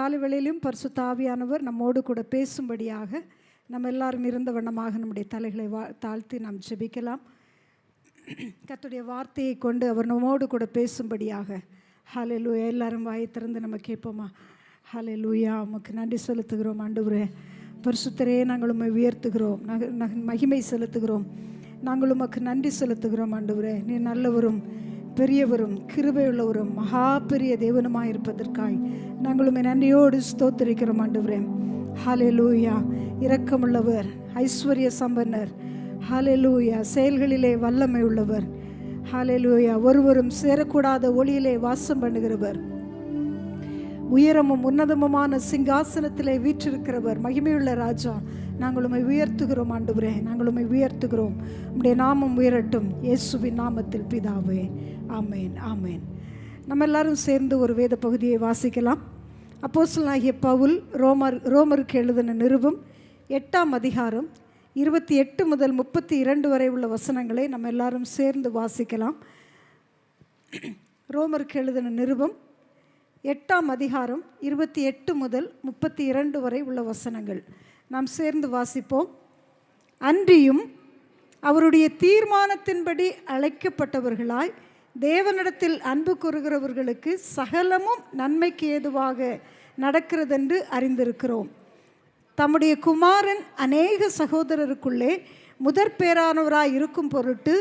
காலை வேளையிலும் பரிசுத்த ஆவியானவர் நம்மோடு கூட பேசும்படியாக நம்ம எல்லாரும் இருந்த வண்ணமாக நம்முடைய தலைகளை தாழ்த்தி நாம் ஜெபிக்கலாம். கர்த்தருடைய வார்த்தையை கொண்டு அவர் நம்மோடு கூட பேசும்படியாக. ஹல்லேலூயா. எல்லாரும் வாயை திறந்து நம்ம கேட்போமா? ஹல்லேலூயா. உமக்கு நன்றி செலுத்துகிறோம் ஆண்டவரே. பரிசுத்தரே, நாங்கள் உம்மை உயர்த்துகிறோம், மகிமை செலுத்துகிறோம். நாங்கள் உமக்கு நன்றி செலுத்துகிறோம் ஆண்டவரே. நீ நல்லவரும் பெரியவரும் கிருபையுள்ளவரும் மகா பெரிய தேவனுமாய் இருப்பதற்காய் நாங்கள் உம்மை நன்றியோடு ஸ்தோத்திரிக்கிறோம் ஆண்டவரே. ஹல்லேலூயா. இரக்கமுள்ளவர், ஐஸ்வர்ய சம்பன்னர், ஹல்லேலூயா. செயல்களிலே வல்லமை உள்ளவர், ஹல்லேலூயா. ஒருவரும் சேரக்கூடாத ஒளியிலே வாசம் பண்ணுகிறவர், உயரமும் உன்னதமுமான சிங்காசனத்திலே வீற்றிருக்கிறவர், மகிமையுள்ள ராஜா, நாங்கள் உம்மை உயர்த்துகிறோம் ஆண்டவரே. நாங்கள் உம்மை உயர்த்துகிறோம். உம்முடைய நாமம் உயரட்டும், இயேசுவின் நாமத்தில் பிதாவே. ஆமேன், ஆமேன். நம்ம எல்லாரும் சேர்ந்து ஒரு வேத பகுதியை வாசிக்கலாம். அப்போஸ்தலனாகிய பவுல் ரோமருக்கு எழுதின நிருபம் 8ஆம் அதிகாரம் 28 முதல் 32 வரை உள்ள வசனங்களை நம்ம எல்லாரும் சேர்ந்து வாசிக்கலாம். ரோமருக்கு எழுதின நிருபம் 8ஆம் அதிகாரம் 28 முதல் 32 வரை உள்ள வசனங்கள் நாம் சேர்ந்து வாசிப்போம். அன்றியும் அவருடைய தீர்மானத்தின்படி அழைக்கப்பட்டவர்களாய் தேவனிடத்தில் அன்பு கூறுகிறவர்களுக்கு சகலமும் நன்மைக்கு ஏதுவாக நடக்கிறதென்று அறிந்திருக்கிறோம். தம்முடைய குமாரன் அநேக சகோதரருக்குள்ளே முதற் பேரானவராய் இருக்கும் பொருட்டு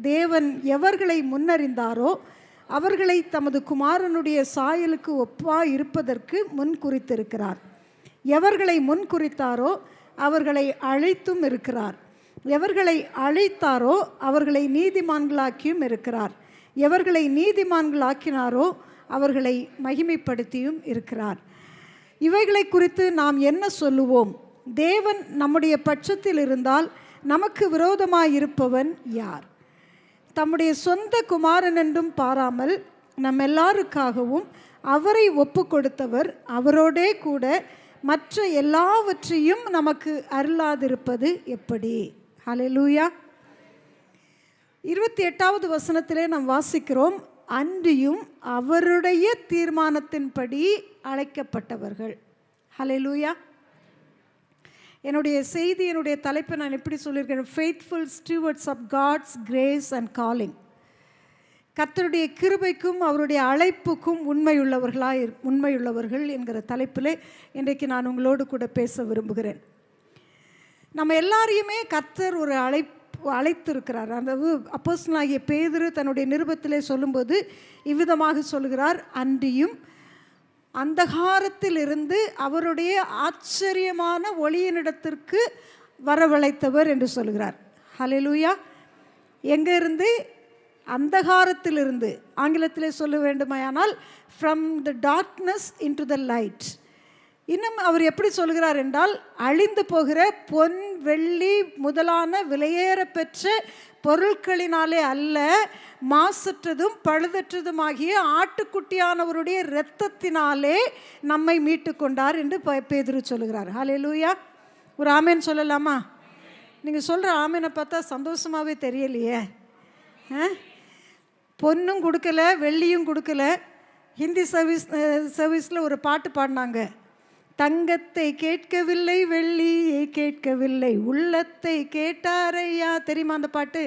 தேவன் எவர்களை முன்னறிந்தாரோ அவர்களை தமது குமாரனுடைய சாயலுக்கு ஒப்பாய் இருப்பதற்கு முன் குறித்திருக்கிறார். எவர்களை முன் குறித்தாரோ அவர்களை அழைத்தும் இருக்கிறார். எவர்களை அழைத்தாரோ அவர்களை நீதிமான்களாக்கியும் இருக்கிறார். எவர்களை நீதிமான்களாக்கினாரோ அவர்களை மகிமைப்படுத்தியும் இருக்கிறார். இவைகளை குறித்து நாம் என்ன சொல்லுவோம்? தேவன் நம்முடைய பட்சத்தில் இருந்தால் நமக்கு விரோதமாயிருப்பவன் யார்? தம்முடைய சொந்த குமாரன் என்றும் பாராமல் நம் எல்லாருக்காகவும் அவரை ஒப்பு கொடுத்தவர் அவரோடே கூட மற்ற எல்லாவற்றையும் நமக்கு அருளாதிருப்பது எப்படி? ஹல்லேலூயா. 28வது வசனத்திலே நாம் வாசிக்கிறோம், அன்றியும் அவருடைய தீர்மானத்தின்படி அழைக்கப்பட்டவர்கள். ஹல்லேலூயா. என்னுடைய செய்தி, என்னுடைய தலைப்பை நான் எப்படி சொல்லியிருக்கேன்? Faithful stewards of God's grace and calling. கர்த்தருடைய கிருபைக்கும் அவருடைய அழைப்புக்கும் உண்மையுள்ளவர்கள் என்கிற தலைப்பில் இன்றைக்கு நான் உங்களோடு கூட பேச விரும்புகிறேன். நம்ம எல்லாரையுமே கர்த்தர் ஒரு அழைத்திருக்கிறார். அதாவது அப்போஸ்தலனாகிய பேதுரு தன்னுடைய நிருபத்திலே சொல்லும்போது இவ்விதமாக சொல்கிறார், அன்றியும் அந்தகாரத்திலிருந்து அவருடைய ஆச்சரியமான ஒளியினிடத்திற்கு வரவழைத்தவர் என்று சொல்கிறார். ஹல்லேலூயா. எங்கே இருந்து? அந்தகாரத்திலிருந்து. ஆங்கிலத்திலே சொல்ல வேண்டுமானால் from the darkness into the light. இன்னும் அவர் எப்படி சொல்கிறார் என்றால், அழிந்து போகிற பொன் வெள்ளி முதலான விலையேற பெற்ற பொருட்களினாலே அல்ல, மாசற்றதும் பழுதற்றதுமாகிய ஆட்டுக்குட்டியானவருடைய இரத்தத்தினாலே நம்மை மீட்டு கொண்டார் என்று பேதுரு சொல்கிறார். ஹல்லேலூயா. ஒரு ஆமேன் சொல்லலாமா? நீங்கள் சொல்கிற ஆமேனை பார்த்தா சந்தோஷமாகவே தெரியலையே. பொன்னும் கொடுக்கல, வெள்ளியும் கொடுக்கல. ஹிந்தி சர்வீஸில் ஒரு பாட்டு பாடினாங்க, தங்கத்தை கேட்கவில்லை வெள்ளியை கேட்கவில்லை உள்ளத்தை கேட்டாரையா. தெரியுமா அந்த பாட்டு?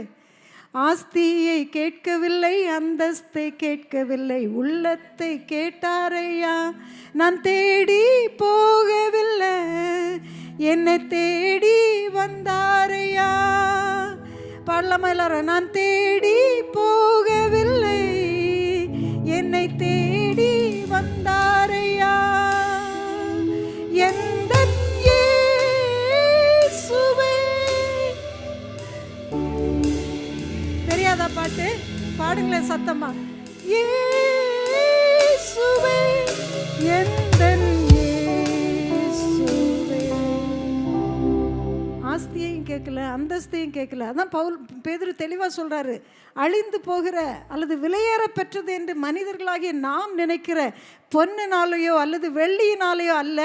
ஆஸ்தியை கேட்கவில்லை அந்தஸ்தை கேட்கவில்லை உள்ளத்தை கேட்டாரையா. நான் தேடி போகவில்லை என்னை தேடி வந்தாரையா. பாடலாமா எல்லாரும்? நான் தேடி போகவில்லை என்னை தேடி வந்தாரையா. எந்த இயேசுவே. தெரியாதா பாட்டு? பாடுங்களேன் சத்தமா. இயேசுவே எந்த இயேசுவே. ஆஸ்தியையும் கேட்கல, அந்தஸ்தையும் கேட்கல. அதான் பேதுரு தெளிவாக சொல்கிறாரு, அழிந்து போகிற அல்லது விலையேற பெற்றது என்று மனிதர்களாகிய நாம் நினைக்கிற பொன்னினாலேயோ அல்லது வெள்ளியினாலேயோ அல்ல.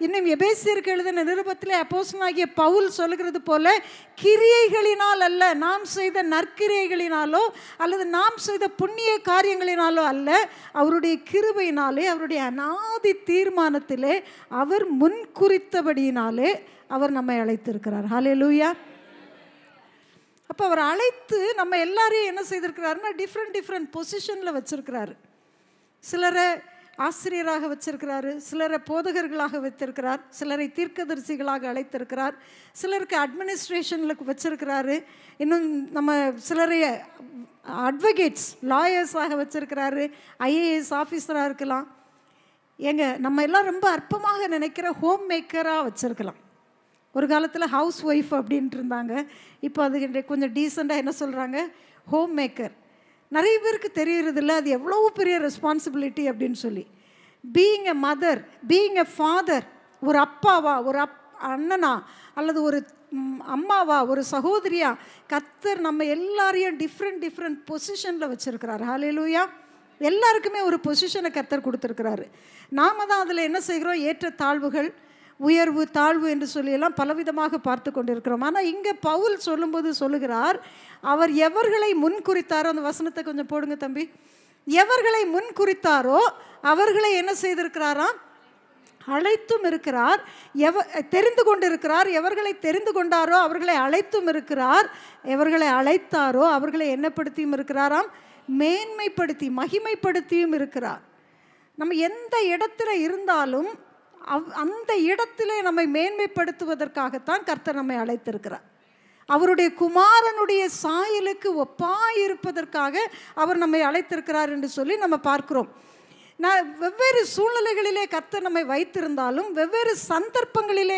இன்னும் எபேசியருக்கு எழுதின நிருபத்திலே அப்போஸ்தலனாகிய பவுல் சொல்கிறது போல, கிரியைகளினால் அல்ல, நாம் செய்த நற்கிரியைகளினாலோ அல்லது நாம் செய்த புண்ணிய காரியங்களினாலோ அல்ல, அவருடைய கிருபையினாலே, அவருடைய அநாதி தீர்மானத்திலே, அவர் முன்குறித்தபடியினாலே அவர் நம்மை அழைத்திருக்கிறார். ஹல்லேலூயா. அப்போ அவர் அழைத்து நம்ம எல்லாரையும் என்ன செய்திருக்கிறாருன்னா, டிஃப்ரெண்ட் பொசிஷனில் வச்சிருக்கிறாரு. சிலரை ஆசிரியராக வச்சிருக்கிறாரு, சிலரை போதகர்களாக வைத்திருக்கிறார், சிலரை தீர்க்கதரிசிகளாக அழைத்திருக்கிறார், சிலருக்கு அட்மினிஸ்ட்ரேஷனில் வச்சிருக்கிறாரு, இன்னும் நம்ம சிலரை அட்வொகேட்ஸ் லாயர்ஸாக வச்சிருக்கிறாரு, ஐஏஎஸ் ஆஃபீஸராக இருக்கலாம். நம்ம எல்லாம் ரொம்ப அற்பமாக நினைக்கிற ஹோம் மேக்கராக வச்சுருக்கலாம். ஒரு காலத்தில் ஹவுஸ் ஒய்ஃப் அப்படின்ட்டு இருந்தாங்க. இப்போ அது கொஞ்சம் டீசெண்டாக என்ன சொல்கிறாங்க, ஹோம் மேக்கர். நிறைய பேருக்கு தெரியறதில்ல அது எவ்வளோ பெரிய ரெஸ்பான்சிபிலிட்டி அப்படின்னு சொல்லி. Being a mother, being a father, ஒரு அப்பாவா, ஒரு அண்ணனா, அல்லது ஒரு அம்மாவா, ஒரு சகோதரியா, கர்த்தர் நம்ம எல்லாரையும் டிஃப்ரெண்ட் பொசிஷனில் வச்சுருக்கிறார். ஹல்லேலூயா. எல்லாருக்குமே ஒரு பொசிஷனை கர்த்தர் கொடுத்துருக்கிறாரு. நாம் தான் அதில் என்ன செய்கிறோம், ஏற்ற தாழ்வுகள், உயர்வு தாழ்வு என்று சொல்லியெல்லாம் பலவிதமாக பார்த்து கொண்டிருக்கிறோம். ஆனால் இங்கே பவுல் சொல்லும்போது சொல்லுகிறார், அவர் எவர்களை முன் குறித்தாரோ, அந்த வசனத்தை கொஞ்சம் போடுங்க தம்பி, எவர்களை முன் குறித்தாரோ அவர்களை என்ன செய்திருக்கிறாராம், அழைத்தும் இருக்கிறார். தெரிந்து கொண்டிருக்கிறார். எவர்களை தெரிந்து கொண்டாரோ அவர்களை அழைத்தும் இருக்கிறார். எவர்களை அழைத்தாரோ அவர்களை என்னப்படுத்தியும் இருக்கிறாராம், மேன்மைப்படுத்தி மகிமைப்படுத்தியும் இருக்கிறார். நம்ம எந்த இடத்துல இருந்தாலும் அந்த இடத்திலே நம்மை மேன்மைப்படுத்துவதற்காகத்தான் கர்த்தர் நம்மை அழைத்திருக்கிறார். அவருடைய குமாரனுடைய சாயலுக்கு ஒப்பாயிருப்பதற்காக அவர் நம்மை அழைத்திருக்கிறார் என்று சொல்லி நம்ம பார்க்கிறோம். வெவ்வேறு சூழ்நிலைகளிலே கர்த்தர் நம்மை வைத்திருந்தாலும், வெவ்வேறு சந்தர்ப்பங்களிலே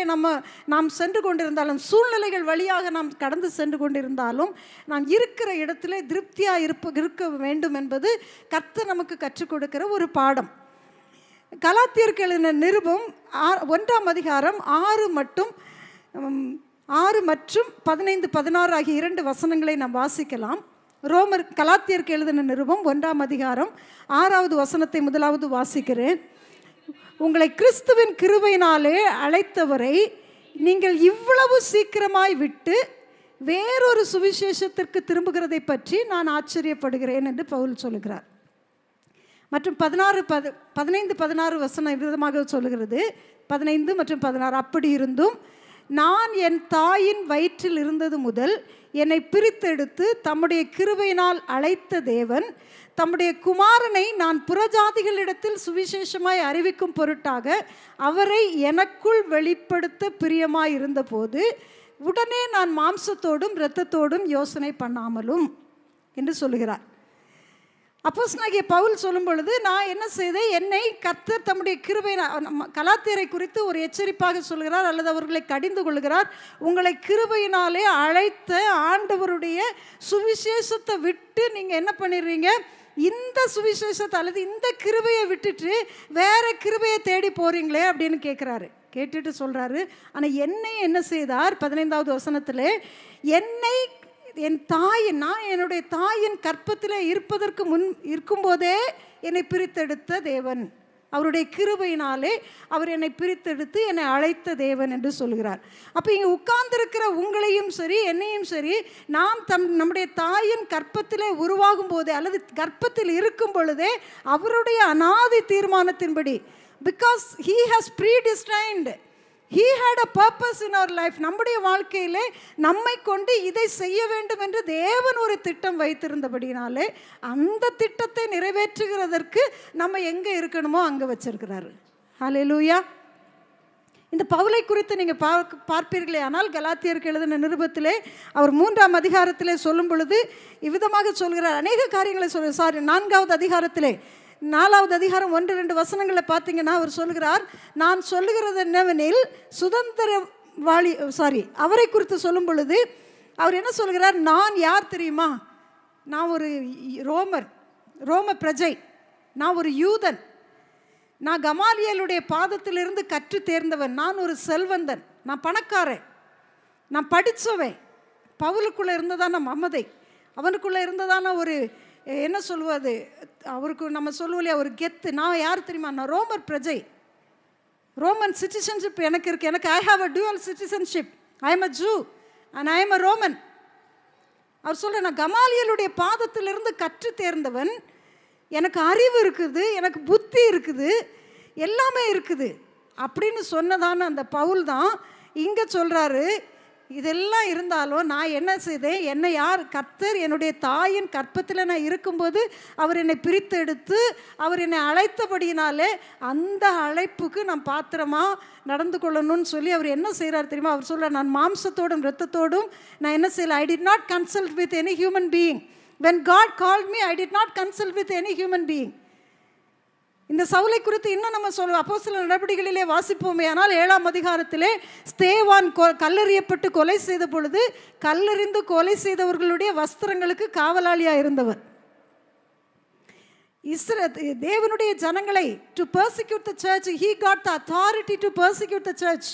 நாம் சென்று கொண்டிருந்தாலும், சூழ்நிலைகள் வழியாக நாம் கடந்து சென்று கொண்டிருந்தாலும், நாம் இருக்கிற இடத்துல திருப்தியாக இருக்க வேண்டும் என்பது கர்த்தர் நமக்கு கற்றுக் கொடுக்கிற ஒரு பாடம். கலாத்தியருக்கு எழுதின நிருபம் 1ஆம் அதிகாரம் 6 மற்றும் 15-16 ஆகிய 2 வசனங்களை நாம் வாசிக்கலாம். கலாத்தியருக்கு எழுதின நிருபம் 1ஆம் அதிகாரம் 6வது வசனத்தை முதலாவது வாசிக்கிறேன். உங்களை கிறிஸ்துவின் கிருபையினாலே அழைத்தவரை நீங்கள் இவ்வளவு சீக்கிரமாய் விட்டு வேறொரு சுவிசேஷத்திற்கு திரும்புகிறதை பற்றி நான் ஆச்சரியப்படுகிறேன் என்று பவுல் சொல்லுகிறார். மற்றும் 15-16 வசனம் விதமாக சொல்லுகிறது. 15 மற்றும் 16, அப்படி இருந்தும் நான் என் தாயின் வயிற்றில் இருந்தது முதல் என்னை பிரித்தெடுத்து தம்முடைய கிருபையினால் அழைத்த தேவன் தம்முடைய குமாரனை நான் புறஜாதிகளிடத்தில் சுவிசேஷமாய் அறிவிக்கும் பொருட்டாக அவரை எனக்குள் வெளிப்படுத்த பிரியமாய் இருந்தபோது உடனே நான் மாம்சத்தோடும் இரத்தத்தோடும் யோசனை பண்ணாமலும் என்று சொல்லுகிறார். அப்போஸ்தலனாகிய பவுல் சொல்லும் பொழுது, நான் என்ன செய்தேன், என்னை கர்த்தர் தம்முடைய கிருபை, கலாத்தியரை குறித்து ஒரு எச்சரிப்பாக சொல்கிறார் அல்லது அவர்களை கடிந்து கொள்கிறார். உங்களை கிருபையினாலே அழைத்த ஆண்டவருடைய சுவிசேஷத்தை விட்டு நீங்கள் என்ன பண்ணிடுறீங்க, இந்த சுவிசேஷத்தை அல்லது இந்த கிருபையை விட்டுட்டு வேற கிருபையை தேடி போகிறீங்களே அப்படின்னு கேட்குறாரு. கேட்டுட்டு சொல்கிறாரு, ஆனால் என்னை என்ன செய்தார், 15வது வசனத்தில், என்னை நான் என்னுடைய தாயின் கற்பத்தில் இருப்பதற்கு முன் இருக்கும்போதே என்னை பிரித்தெடுத்த தேவன், அவருடைய கிருபையினாலே அவர் என்னை பிரித்தெடுத்து என்னை அழைத்த தேவன் என்று சொல்கிறார். அப்போ இங்கே உட்கார்ந்திருக்கிற உங்களையும் சரி என்னையும் சரி, நாம் நம்முடைய தாயின் கற்பத்திலே உருவாகும் போதே அல்லது கர்ப்பத்தில் இருக்கும் பொழுதே அவருடைய அநாதி தீர்மானத்தின்படி, because he has predestined, he had a purpose in our life, நம்முடைய வாழ்க்கையிலே நம்மை கொண்டு இதை செய்ய வேண்டும் என்று தேவன் ஒரு திட்டம் வைத்திருந்தபடினாலே அந்த திட்டத்தை நிறைவேற்றுகிறதற்கு நம்ம எங்கே இருக்கணுமோ அங்கே வச்சிருக்கிறாரு. ஹல்லேலூயா. இந்த பவுலை குறித்து நீங்கள் பார்ப்பீர்களே ஆனால் கலாத்தியருக்கு எழுதின நிருபத்திலே அவர் 3ஆம் அதிகாரத்திலே சொல்லும் பொழுது இவ்விதமாக சொல்கிறார். அநேக காரியங்களை 4வது அதிகாரத்திலே 4வது அதிகாரம் 1-2 வசனங்களை பார்த்தீங்கன்னா அவர் சொல்கிறார், நான் சொல்லுகிறது என்னவெனில் அவரை குறித்து சொல்லும் பொழுது அவர் என்ன சொல்கிறார், நான் யார் தெரியுமா, நான் ஒரு ரோம பிரஜை, நான் ஒரு யூதன், நான் கமாலியலுடைய பாதத்திலிருந்து கற்று தேர்ந்தவன், நான் ஒரு செல்வந்தன், நான் பணக்காரன், நான் படித்தவன். பவுலுக்குள்ளே இருந்ததான மமதை, அவனுக்குள்ளே இருந்ததான ஒரு என்ன சொல்வது, அவருக்கு நம்ம சொல்லுவோம் இல்லையா ஒரு கெத்து. நான் யார் தெரியுமா? நான் ரோமர் பிரஜை, ரோமன் சிட்டிசன்ஷிப் எனக்கு இருக்குது. எனக்கு I have a dual citizenship. I am a Jew and I am a Roman. அவர் சொல்கிற, நான் கமாலியலுடைய பாதத்திலிருந்து கற்று தேர்ந்தவன், எனக்கு அறிவு இருக்குது, எனக்கு புத்தி இருக்குது, எல்லாமே இருக்குது அப்படின்னு சொன்னதான அந்த பவுல் தான் இங்கே சொல்கிறாரு. இதெல்லாம் இருந்தாலும் நான் என்ன செய்தேன், என்னை யார், கர்த்தர் என்னுடைய தாயின் கற்பத்தில் நான் இருக்கும்போது அவர் என்னை பிரித்து எடுத்து அவர் என்னை அழைத்தபடியினாலே அந்த அழைப்புக்கு நான் பாத்திரமாக நடந்து கொள்ளணும்னு சொல்லி அவர் என்ன செய்கிறார் தெரியுமா? அவர் சொல்கிறார், நான் மாம்சத்தோடும் இரத்தத்தோடும் நான் என்ன செய்யலை. ஐ did not consult with any human being. when God called me, I did not consult with any human being. இந்த சவுலை குறித்து இன்னும் நம்ம சொல்லுவோம். அப்போஸ்தலர் நடபடிகளிலே வாசிப்போமே ஆனால் 7ஆம் அதிகாரத்திலே ஸ்தேவான் கல்லெறியப்பட்டு கொலை செய்த பொழுது கல்லெறிந்து கொலை செய்தவர்களுடைய வஸ்திரங்களுக்கு காவலாளியாக இருந்தவர். தேவனுடைய ஜனங்களை to persecute the church, he got the authority to persecute the church.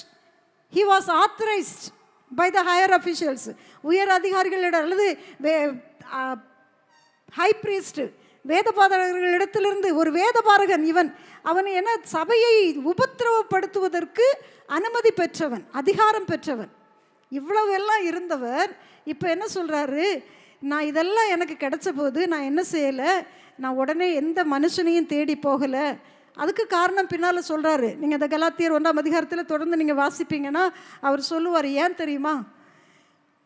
He was authorized by the higher officials. உயர் அதிகாரிகளிடம் அல்லது ஹை பிரீஸ்ட் வேதபாரகர்களிடத்திலிருந்து ஒரு வேதபாரகன் அவன் என்ன சபையை உபத்திரவப்படுத்துவதற்கு அனுமதி பெற்றவன், அதிகாரம் பெற்றவன். இவ்வளவு எல்லாம் இருந்தவர் இப்போ என்ன சொல்கிறாரு, நான் இதெல்லாம் எனக்கு கிடைச்ச போது நான் என்ன செய்யலை, நான் உடனே எந்த மனுஷனையும் தேடி போகலை. அதுக்கு காரணம் பின்னால் சொல்கிறாரு. நீங்கள் இந்த கலாத்தியர் 1ஆம் அதிகாரத்தில் தொடர்ந்து நீங்கள் வாசிப்பீங்கன்னா அவர் சொல்லுவார். ஏன் தெரியுமா?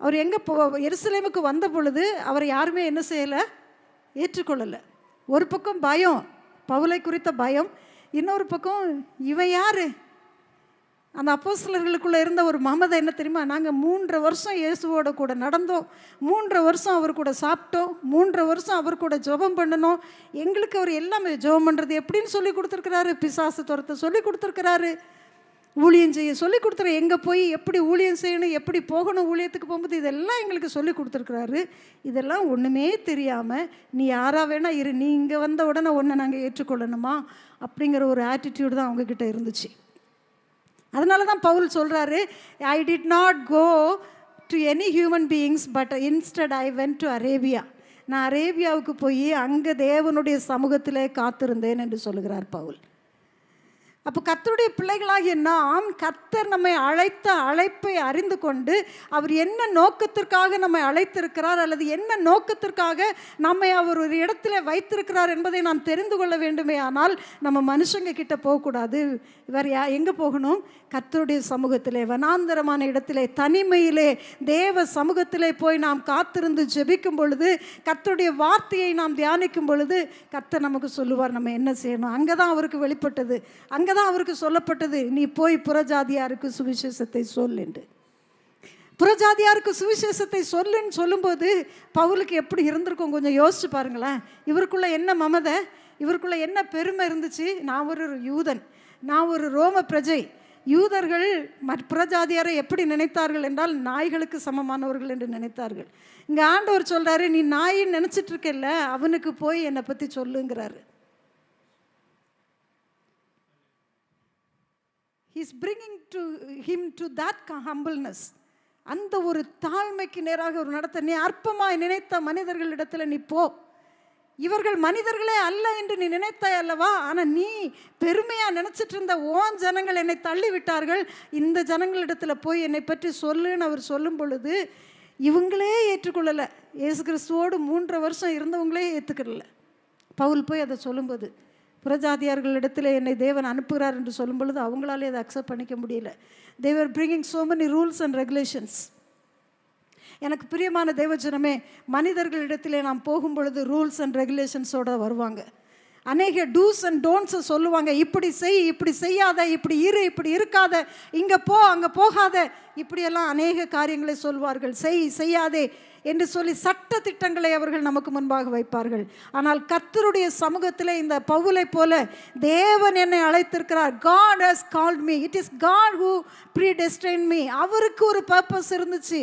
அவர் எங்கே எருசலேமுக்கு வந்த பொழுது அவரை யாருமே என்ன செய்யலை, ஏற்றுக்கொள்ளலை. ஒரு பக்கம் பயம், பவுலை குறித்த பயம், இன்னொரு பக்கம் இவன் யார்? அந்த அப்போஸ்தலர்களுக்குள்ளே இருந்த ஒரு மமதை என்ன தெரியுமா? நாங்கள் 3 வருஷம் இயேசுவோட கூட நடந்தோம், 3 வருஷம் அவர் கூட சாப்பிட்டோம், 3 வருஷம் அவர் கூட ஜெபம் பண்ணணும். எங்களுக்கு அவர் எல்லாமே ஜெபம் பண்ணுறது எப்படின்னு சொல்லி கொடுத்துருக்கிறாரு, பிசாசு துரத்தை சொல்லி கொடுத்துருக்கிறாரு, ஊழியம் செய்ய சொல்லி கொடுத்துரு, எங்கே போய் எப்படி ஊழியம் செய்யணும், எப்படி போகணும், ஊழியத்துக்கு போகும்போது இதெல்லாம் எங்களுக்கு சொல்லி கொடுத்துருக்குறாரு. இதெல்லாம் ஒன்றுமே தெரியாமல் நீ யாராக வேணா இரு, நீ இங்கே வந்த உடனே ஒன்றை நாங்கள் ஏற்றுக்கொள்ளணுமா அப்படிங்கிற ஒரு ஆட்டிடியூடு தான் அவங்கக்கிட்ட இருந்துச்சு. அதனால தான் பவுல் சொல்கிறாரு, I did not go to any human beings but instead I went to Arabia. நான் அரேபியாவுக்கு போய் அங்கே தேவனுடைய சமூகத்திலே காத்திருந்தேன் என்று சொல்லுகிறார் பவுல். அப்போ கர்த்தருடைய பிள்ளைகளாகிய நாம், கர்த்தர் நம்மை அழைத்த அழைப்பை அறிந்து கொண்டு அவர் என்ன நோக்கத்திற்காக நம்மை அழைத்திருக்கிறார் அல்லது என்ன நோக்கத்திற்காக நம்மை அவர் ஒரு இடத்துல வைத்திருக்கிறார் என்பதை நாம் தெரிந்து கொள்ள வேண்டுமே. ஆனால் நம்ம மனுஷங்க கிட்ட போகக்கூடாது. இவர் எங்கே போகணும்? கர்த்தருடைய சமூகத்திலே, வனாந்தரமான இடத்திலே, தனிமையிலே, தேவ சமூகத்திலே போய் நாம் காத்திருந்து ஜெபிக்கும் பொழுது, கர்த்தருடைய வார்த்தையை நாம் தியானிக்கும் பொழுது கர்த்தர் நமக்கு சொல்லுவார் நம்ம என்ன செய்யணும். அங்கே தான் அவருக்கு வெளிப்பட்டது, அங்கே தான் அவருக்கு சொல்லப்பட்டது, நீ போய் புறஜாதியாருக்கு சுவிசேஷத்தை சொல் என்று. புறஜாதியாருக்கு சுவிசேஷத்தை சொல்லுன்னு சொல்லும்போது பவுலுக்கு எப்படி இருந்திருக்கும் கொஞ்சம் யோசிச்சு பாருங்களேன். இவருக்குள்ள என்ன மமதை, இவருக்குள்ள என்ன பெருமை இருந்துச்சு. நான் ஒரு யூதன், நான் ஒரு ரோம பிரஜை. யூதர்கள் புறஜாதியாரை எப்படி நினைத்தார்கள் என்றால் நாய்களுக்கு சமமானவர்கள் என்று நினைத்தார்கள். இங்கே ஆண்டவர் சொல்கிறாரு, நீ நாயின்னு நினச்சிட்டு இருக்கல, அவனுக்கு போய் என்னை பற்றி சொல்லுங்கிறாரு. He's bringing him to that humbleness. அந்த ஒரு தாழ்மைக்கு நேராக ஒரு நடத்த. நீ அற்பமாய் நினைத்த மனிதர்களிடத்தில் நீ போ. இவர்கள் மனிதர்களே அல்ல என்று நீ நினைத்தாய் அல்லவா? ஆனால் நீ பெருமையாக நினச்சிட்டு இருந்த ஓன் ஜனங்கள் என்னை தள்ளி விட்டார்கள், இந்த ஜனங்களிடத்தில் போய் என்னை பற்றி சொல்லுன்னு அவர் சொல்லும் பொழுது இவங்களே ஏற்றுக்கொள்ளலை. இயேசு கிறிஸ்துவோடு 3 வருஷம் இருந்தவங்களே ஏற்றுக்கல. பவுல் போய் அதை சொல்லும்போது, புறஜாதியார்களிடத்தில் என்னை தேவன் அனுப்புகிறார் என்று சொல்லும் பொழுது அவங்களாலே அதை அக்செப்ட் பண்ணிக்க முடியல. they were bringing so many rules and regulations. எனக்கு பிரியமான தேவஜனமே, மனிதர்களிடத்திலே நாம் போகும் பொழுது ரூல்ஸ் அண்ட் ரெகுலேஷன்ஸோடு வருவாங்க. அநேக டூஸ் அண்ட் டோன்ட்ஸை சொல்லுவாங்க. இப்படி செய், இப்படி செய்யாத, இப்படி இரு, இப்படி இருக்காத, இங்கே போ, அங்கே போகாத, இப்படியெல்லாம் அநேக காரியங்களை சொல்வார்கள். செய்யாதே என்று சொல்லி சட்ட திட்டங்களை அவர்கள் நமக்கு முன்பாக வைப்பார்கள். ஆனால் கர்த்தருடைய சமூகத்திலே இந்த பவுலை போல தேவன் என்னை அழைத்திருக்கிறார். God has called me. It is God who predestined me. அவருக்கு ஒரு பர்பஸ் இருந்துச்சு,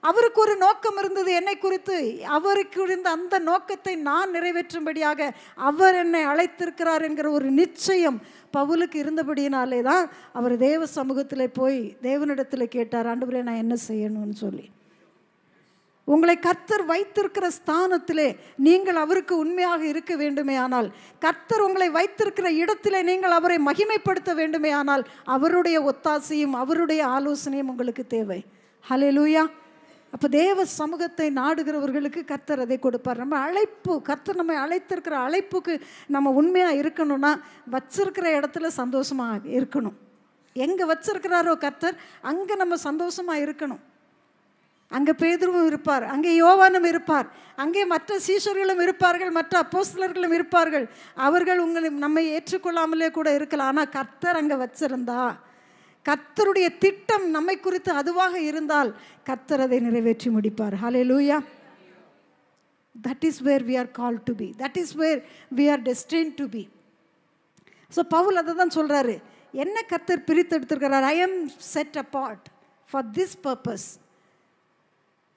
அவருக்கு ஒரு நோக்கம் இருந்தது என்னை குறித்து. அவருக்கு இருந்த அந்த நோக்கத்தை நான் நிறைவேற்றும்படியாக அவர் என்னை அழைத்திருக்கிறார் என்கிற ஒரு நிச்சயம் பவுலுக்கு இருந்தபடியினாலே தான் அவர் தேவ சமூகத்தில் போய் தேவனிடத்தில் கேட்டார், ஆண்டவரே நான் என்ன செய்யணும்னு சொல்லி. உங்களை கர்த்தர் வைத்திருக்கிற ஸ்தானத்திலே நீங்கள் அவருக்கு உண்மையாக இருக்க வேண்டுமே ஆனால், கர்த்தர் உங்களை வைத்திருக்கிற இடத்திலே நீங்கள் அவரை மகிமைப்படுத்த வேண்டுமே ஆனால், அவருடைய ஒத்தாசையும் அவருடைய ஆலோசனையும் உங்களுக்கு தேவை. ஹல்லேலூயா. அப்போ தேவ சமூகத்தை நாடுகிறவர்களுக்கு கர்த்தர் அதை கொடுப்பார். நம்ம அழைப்பு, கர்த்தர் நம்மை அழைத்திருக்கிற அழைப்புக்கு நம்ம உண்மையாக இருக்கணும்னா வச்சிருக்கிற இடத்துல சந்தோஷமாக இருக்கணும். எங்கே வச்சிருக்கிறாரோ கர்த்தர் அங்கே நம்ம சந்தோஷமாக இருக்கணும். அங்கே பேதுருவும் இருப்பார், அங்கே யோவானும் இருப்பார், அங்கே மற்ற சீஷர்களும் இருப்பார்கள், மற்ற அப்போஸ்தலர்களும் இருப்பார்கள். அவர்கள் நம்மை ஏற்றுக்கொள்ளாமலே கூட இருக்கலாம். ஆனால் கர்த்தர் அங்கே வச்சிருந்தா, கர்த்தருடைய திட்டம் நம்மை குறித்து அதுவாக இருந்தால் கர்த்தர் அதை நிறைவேற்றி முடிப்பார். ஹல்லேலூயா. That is where we are called to be. That is where we are destined to be. So Paul அதை தான் சொல்கிறாரு, என்ன கர்த்தர் பிரித்தெடுத்திருக்கிறார். I am set apart for this purpose.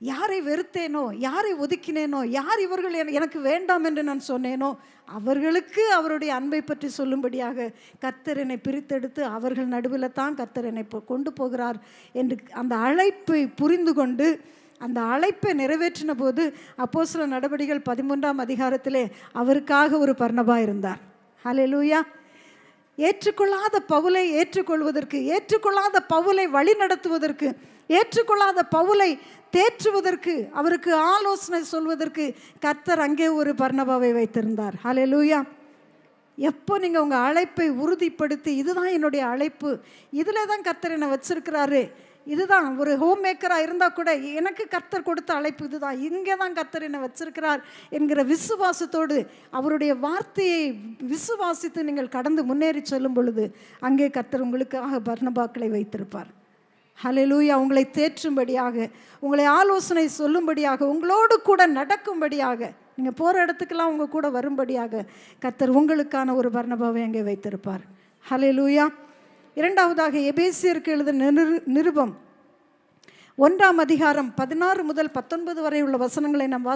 யாரை வெறுத்தேனோ, யாரை ஒதுக்கினேனோ, யார் இவர்கள் எனக்கு வேண்டாம் என்று நான் சொன்னேனோ அவர்களுக்கு அவருடைய அன்பை பற்றி சொல்லும்படியாக கர்த்தர் என்னை பிரித்தெடுத்து அவர்கள் நடுவில் தான் கர்த்தர் என்னை கொண்டு போகிறார் என்று அந்த அழைப்பை புரிந்து கொண்டு அந்த அழைப்பை நிறைவேற்றின போது அப்போஸ்தலர் நடபடிகள் 13ஆம் அதிகாரத்திலே அவருக்காக ஒரு பர்னபா இருந்தார். ஹல்லேலூயா. ஏற்றுக்கொள்ளாத பவுலை ஏற்றுக்கொள்வதற்கு, ஏற்றுக்கொள்ளாத பவுலை வழி நடத்துவதற்கு, ஏற்றுக்கொள்ளாத பவுலை தேற்றுவதற்கு, அவருக்கு ஆலோசனை சொல்வதற்கு கர்த்தர் அங்கே ஒரு பர்னபாவை வைத்திருந்தார். ஹல்லேலூயா. எப்போ நீங்கள் உங்கள் அழைப்பை உறுதிப்படுத்தி இதுதான் என்னுடைய அழைப்பு, இதில் தான் கர்த்தர் என்னை வச்சிருக்கிறாரு, இதுதான் ஒரு ஹோம் மேக்கராக இருந்தால் கூட எனக்கு கர்த்தர் கொடுத்த அழைப்பு இதுதான், இங்கே தான் கர்த்தர் என்னை வச்சிருக்கிறார் என்கிற விசுவாசத்தோடு அவருடைய வார்த்தையை விசுவாசித்து நீங்கள் கடந்து முன்னேறி செல்லும் பொழுது அங்கே கர்த்தர் உங்களுக்காக பர்னபாக்களை வைத்திருப்பார். ஹல்லேலூயா. உங்களை தேற்றும்படியாக, உங்களை ஆலோசனை சொல்லும்படியாக, உங்களோடு கூட நடக்கும்படியாக, நீங்கள் போகிற இடத்துக்கெல்லாம் உங்கள் கூட வரும்படியாக கர்த்தர் உங்களுக்கான ஒரு பர்னபாவை அங்கே வைத்திருப்பார். ஹல்லேலூயா. இரண்டாவதாக எபேசியருக்கு எழுதின நிருபம் 1ஆம் அதிகாரம் 16 முதல் 19 வரை உள்ள வசனங்களை நாம்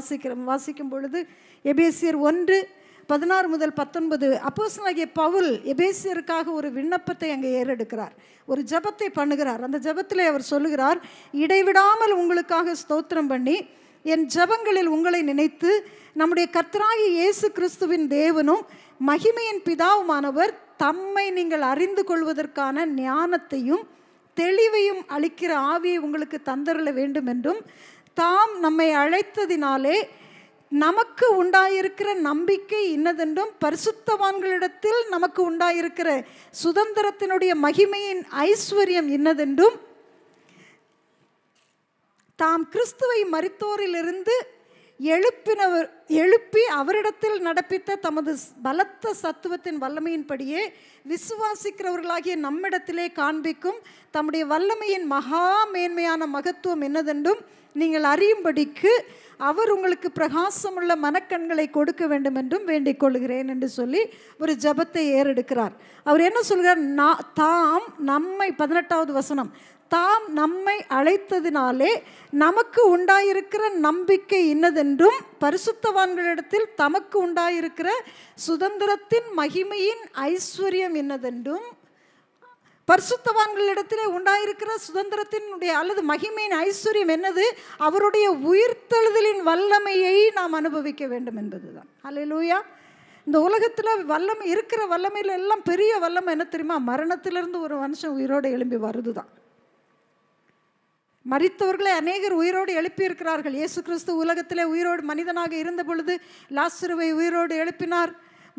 வாசிக்கும் பொழுது எபேசியர் 1:16 முதல் 19 அப்போஸ்தலனாகிய பவுல் எபேசியருக்காக ஒரு விண்ணப்பத்தை அங்கே ஏறெடுக்கிறார், ஒரு ஜெபத்தை பண்ணுகிறார். அந்த ஜெபத்திலே அவர் சொல்லுகிறார், இடைவிடாமல் உங்களுக்காக ஸ்தோத்திரம் பண்ணி என் ஜெபங்களில் உங்களை நினைத்து நம்முடைய கர்த்தராகிய இயேசு கிறிஸ்துவின் தேவனும் மகிமையின் பிதாவுமானவர் தம்மை நீங்கள் அறிந்து கொள்வதற்கான ஞானத்தையும் தெளிவையும் அளிக்கிற ஆவியை உங்களுக்கு தந்தருள வேண்டும் என்றும், தாம் நம்மை அழைத்ததினாலே நமக்கு உண்டாயிருக்கிற நம்பிக்கை இன்னதென்றும், பரிசுத்தவான்களிடத்தில் நமக்கு உண்டாயிருக்கிற சுதந்திரத்தினுடைய மகிமையின் ஐஸ்வர்யம் இன்னதென்றும், தாம் கிறிஸ்துவை மரித்தோரிலிருந்து எழுப்பி அவரிடத்தில் நடப்பித்த தமது பலத்த சத்துவத்தின் வல்லமையின்படியே விசுவாசிக்கிறவர்களாகிய நம்மிடத்திலே காண்பிக்கும் தம்முடைய வல்லமையின் மகா மேன்மையான மகத்துவம் என்னதென்றும் நீங்கள் அறியும்படிக்கு அவர் உங்களுக்கு பிரகாசமுள்ள மனக்கண்களை கொடுக்க வேண்டும் என்றும் வேண்டிக் கொள்கிறேன் என்று சொல்லி ஒரு ஜெபத்தை ஏறெடுக்கிறார். அவர் என்ன சொல்கிறார், தாம் நம்மை 18வது வசனம், தாம் நம்மை அழைத்ததினாலே நமக்கு உண்டாயிருக்கிற நம்பிக்கை இன்னதென்றும், பரிசுத்தவான்களிடத்தில் தமக்கு உண்டாயிருக்கிற சுதந்திரத்தின் மகிமையின் ஐஸ்வர்யம் என்னதென்றும், பரிசுத்தவான்களிடத்திலே உண்டாயிருக்கிற சுதந்திரத்தினுடைய அல்லது மகிமையின் ஐஸ்வர்யம் என்னது, அவருடைய உயிர்த்தெழுதலின் வல்லமையை நாம் அனுபவிக்க வேண்டும் என்பதுதான். ஹல்லேலூயா. இந்த உலகத்தில் வல்லமை இருக்கிற வல்லமையில் எல்லாம் பெரிய வல்லமை என்ன தெரியுமா, மரணத்திலிருந்து ஒரு மனுஷன் உயிரோடு எழும்பி வருது தான். மரித்தவர்களை அநேகர் உயிரோடு எழுப்பியிருக்கிறார்கள். இயேசு கிறிஸ்து உலகத்திலே உயிரோடு மனிதனாக இருந்த பொழுது லாசருவை உயிரோடு எழுப்பினார்,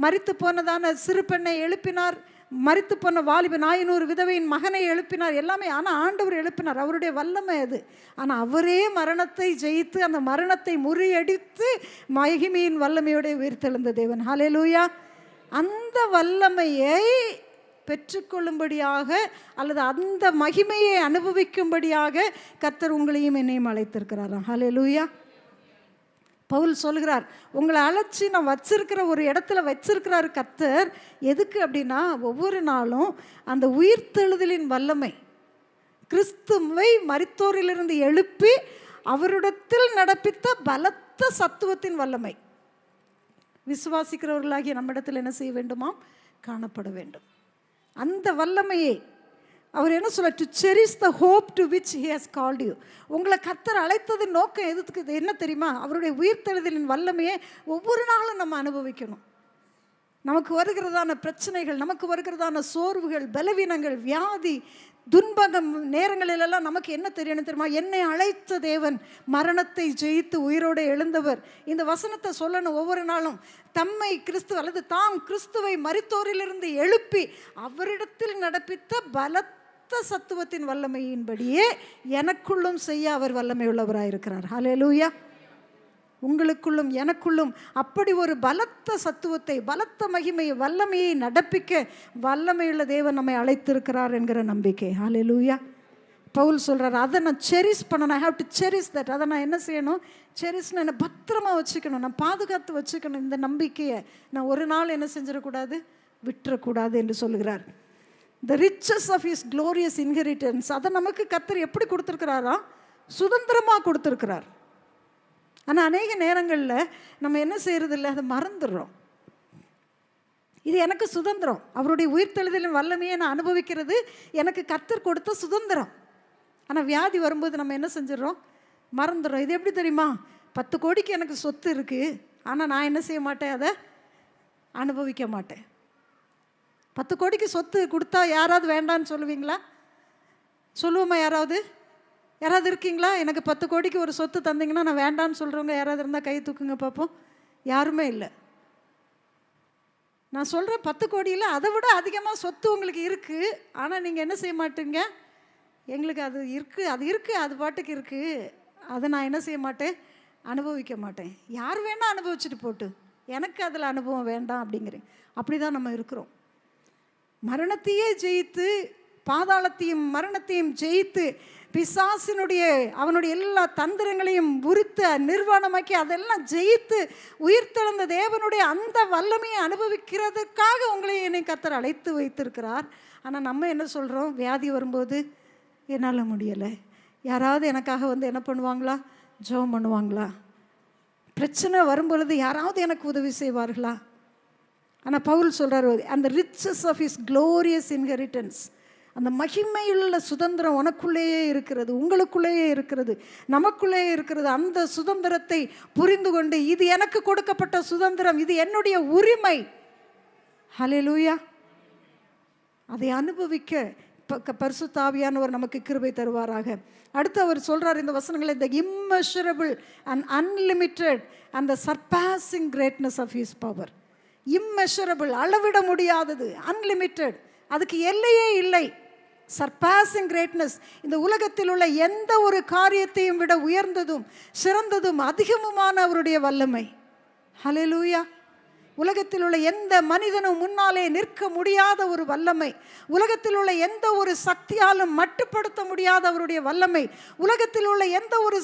மரித்து போனதான சிறு பெண்ணை எழுப்பினார், மரித்து போன வாலிப 400 விதவையின் மகனை எழுப்பினார், எல்லாமே. ஆனால் ஆண்டவர் எழுப்பினார், அவருடைய வல்லமை அது. ஆனால் அவரே மரணத்தை ஜெயித்து அந்த மரணத்தை முறியடித்து மகிமையின் வல்லமையோட உயிர்த்தெழுந்த தேவன். ஹல்லேலூயா. அந்த வல்லமையை பெற்றுக்கொள்ளும்படியாக அல்லது அந்த மகிமையை அனுபவிக்கும்படியாக கர்த்தர் உங்களையும் என்னையும் அழைத்திருக்கிறாராம். ஹல்லேலூயா. பவுல் சொல்கிறார், உங்களை அழைச்சி நான் வச்சிருக்கிற ஒரு இடத்துல வச்சிருக்கிறார் கர்த்தர். எதுக்கு அப்படின்னா, ஒவ்வொரு நாளும் அந்த உயிர்த்தெழுதலின் வல்லமை, கிறிஸ்துவை மரித்தோரிலிருந்து எழுப்பி அவரிடத்தில் நடப்பித்த பலத்த சத்துவத்தின் வல்லமை விசுவாசிக்கிறவர்களாகிய நம்மிடத்தில் என்ன செய்ய வேண்டுமாம், காணப்பட வேண்டும். அந்த வல்லமையை அவர் என்ன சொல்ல, to cherish the hope to which he has called you. உங்களை கர்த்தர் அழைத்ததின் நோக்கம் எதுக்கு என்ன தெரியுமா? அவருடைய உயிர்த்தெழுதலின் வல்லமையை ஒவ்வொரு நாளும் நம்ம அனுபவிக்கணும். நமக்கு வருகிறதான பிரச்சனைகள், நமக்கு வருகிறதான சோர்வுகள், பலவீனங்கள், வியாதி, துன்பகம் நேரங்களிலெல்லாம் நமக்கு என்ன தெரியணும் தெரியுமா? என்னை அழைத்த தேவன் மரணத்தை ஜெயித்து உயிரோடு எழுந்தவர். இந்த வசனத்தை சொல்லணும் ஒவ்வொரு நாளும். தம்மை கிறிஸ்து அல்லது தாம் கிறிஸ்துவை மரித்தோரிலிருந்து எழுப்பி அவரிடத்தில் நடப்பித்த பலத்த சத்துவத்தின் வல்லமையின்படியே எனக்குள்ளும் செய்ய அவர் வல்லமை உள்ளவராயிருக்கிறார். ஹல்லேலூயா. உங்களுக்குள்ளும் எனக்குள்ளும் அப்படி ஒரு பலத்த சத்துவத்தை, பலத்த மகிமையை, வல்லமையை நடப்பிக்க வல்லமையுள்ள தேவன் நம்மை அழைத்திருக்கிறார் என்கிற நம்பிக்கை. ஹல்லேலூயா. பவுல் சொல்கிறார், அதை நான் செரிஷ் பண்ணணும். I have to cherish that. அதை நான் என்ன செய்யணும்? செரிஷ்னு என்னை பத்திரமா வச்சுக்கணும், நான் பாதுகாத்து வச்சுக்கணும். இந்த நம்பிக்கையை நான் ஒரு நாள் என்ன செஞ்சிடக்கூடாது, விட்டுறக்கூடாது என்று சொல்லுகிறார். The riches of his glorious inheritance, அதை நமக்கு கர்த்தர் எப்படி கொடுத்துருக்கிறாரா? சுதந்திரமாக கொடுத்துருக்கிறார். ஆனால் அநேக நேரங்களில் நம்ம என்ன செய்கிறதில்ல, அதை மறந்துடுறோம். இது எனக்கு சுதந்திரம், அவருடைய உயிர்த்தெழுதலின் வல்லமையை நான் அனுபவிக்கிறது எனக்கு கர்த்தர் கொடுத்த சுதந்திரம். ஆனால் வியாதி வரும்போது நம்ம என்ன செஞ்சிடறோம்? மறந்துடுறோம். இது எப்படி தெரியுமா? 10 கோடிக்கு எனக்கு சொத்து இருக்குது, ஆனால் நான் என்ன செய்ய மாட்டேன், அதை அனுபவிக்க மாட்டேன். 10 கோடிக்கு சொத்து கொடுத்தா யாராவது வேண்டான்னு சொல்லுவீங்களா? சொல்லுவோமா? யாராவது இருக்கீங்களா? எனக்கு 10 கோடிக்கு ஒரு சொத்து தந்தீங்கன்னா நான் வேண்டான்னு சொல்கிறவங்க யாராவது இருந்தால் கை தூக்குங்க பார்ப்போம். யாருமே இல்லை. நான் சொல்கிறேன், 10 கோடியில் அதை விட அதிகமாக சொத்து உங்களுக்கு இருக்குது, ஆனால் நீங்கள் என்ன செய்ய மாட்டீங்க? எங்களுக்கு அது இருக்குது, அது பாட்டுக்கு இருக்குது, அதை நான் என்ன செய்ய மாட்டேன், அனுபவிக்க மாட்டேன். யார் வேணால் அனுபவிச்சுட்டு போட்டு, எனக்கு அதில் அனுபவம் வேண்டாம் அப்படிங்கிறேன். அப்படி தான் நம்ம இருக்கிறோம். மரணத்தையே ஜெயித்து, பாதாளத்தையும் மரணத்தையும் ஜெயித்து, பிசாசினுடைய அவனுடைய எல்லா தந்திரங்களையும் உரித்து நிர்வாணமாக்கி அதெல்லாம் ஜெயித்து உயிர்த்தெழுந்த தேவனுடைய அந்த வல்லமையை அனுபவிக்கிறதுக்காக உங்களை என்னை கர்த்தர் அழைத்து வைத்திருக்கிறார். ஆனால் நம்ம என்ன சொல்கிறோம்? வியாதி வரும்போது என்னால் முடியலை. யாராவது எனக்காக வந்து என்ன பண்ணுவாங்களா? ஜெபம் பண்ணுவாங்களா? பிரச்சனை வரும்பொழுது யாராவது எனக்கு உதவி செய்வார்களா? ஆனால் பவுல் சொல்கிறார், அந்த riches of his glorious inheritance, அந்த மகிமையுள்ள சுதந்திரம் உனக்குள்ளேயே இருக்கிறது, உங்களுக்குள்ளேயே இருக்கிறது, நமக்குள்ளேயே இருக்கிறது. அந்த சுதந்திரத்தை புரிந்து கொண்டு, இது எனக்கு கொடுக்கப்பட்ட சுதந்திரம், இது என்னுடைய உரிமை. ஹல்லேலூயா. அதை அனுபவிக்க பரிசுத்த ஆவியானவர் நமக்கு கிருபை தருவாராக. அடுத்து அவர் சொல்கிறார் இந்த வசனங்களை, the immeasurable and unlimited and the surpassing greatness of his power. immeasurable, அளவிட முடியாதது. unlimited, அதுக்கு எல்லையே இல்லை. சர்பாசிங் கிரேட்னஸ், இந்த உலகத்தில் உள்ள எந்த ஒரு காரியத்தையும் விட உயர்ந்ததும் சிறந்ததும் அதிகமுமான அவருடைய வல்லமை. ஹல்லேலூயா. உலகத்தில் உள்ள எந்த மனிதனும் முன்னாலே நிற்க முடியாத ஒரு வல்லமை, உலகத்தில் உள்ள எந்த ஒரு சக்தியாலும் மட்டுப்படுத்த முடியாத அவருடைய வல்லமை, உலகத்தில் உள்ள எந்த ஒரு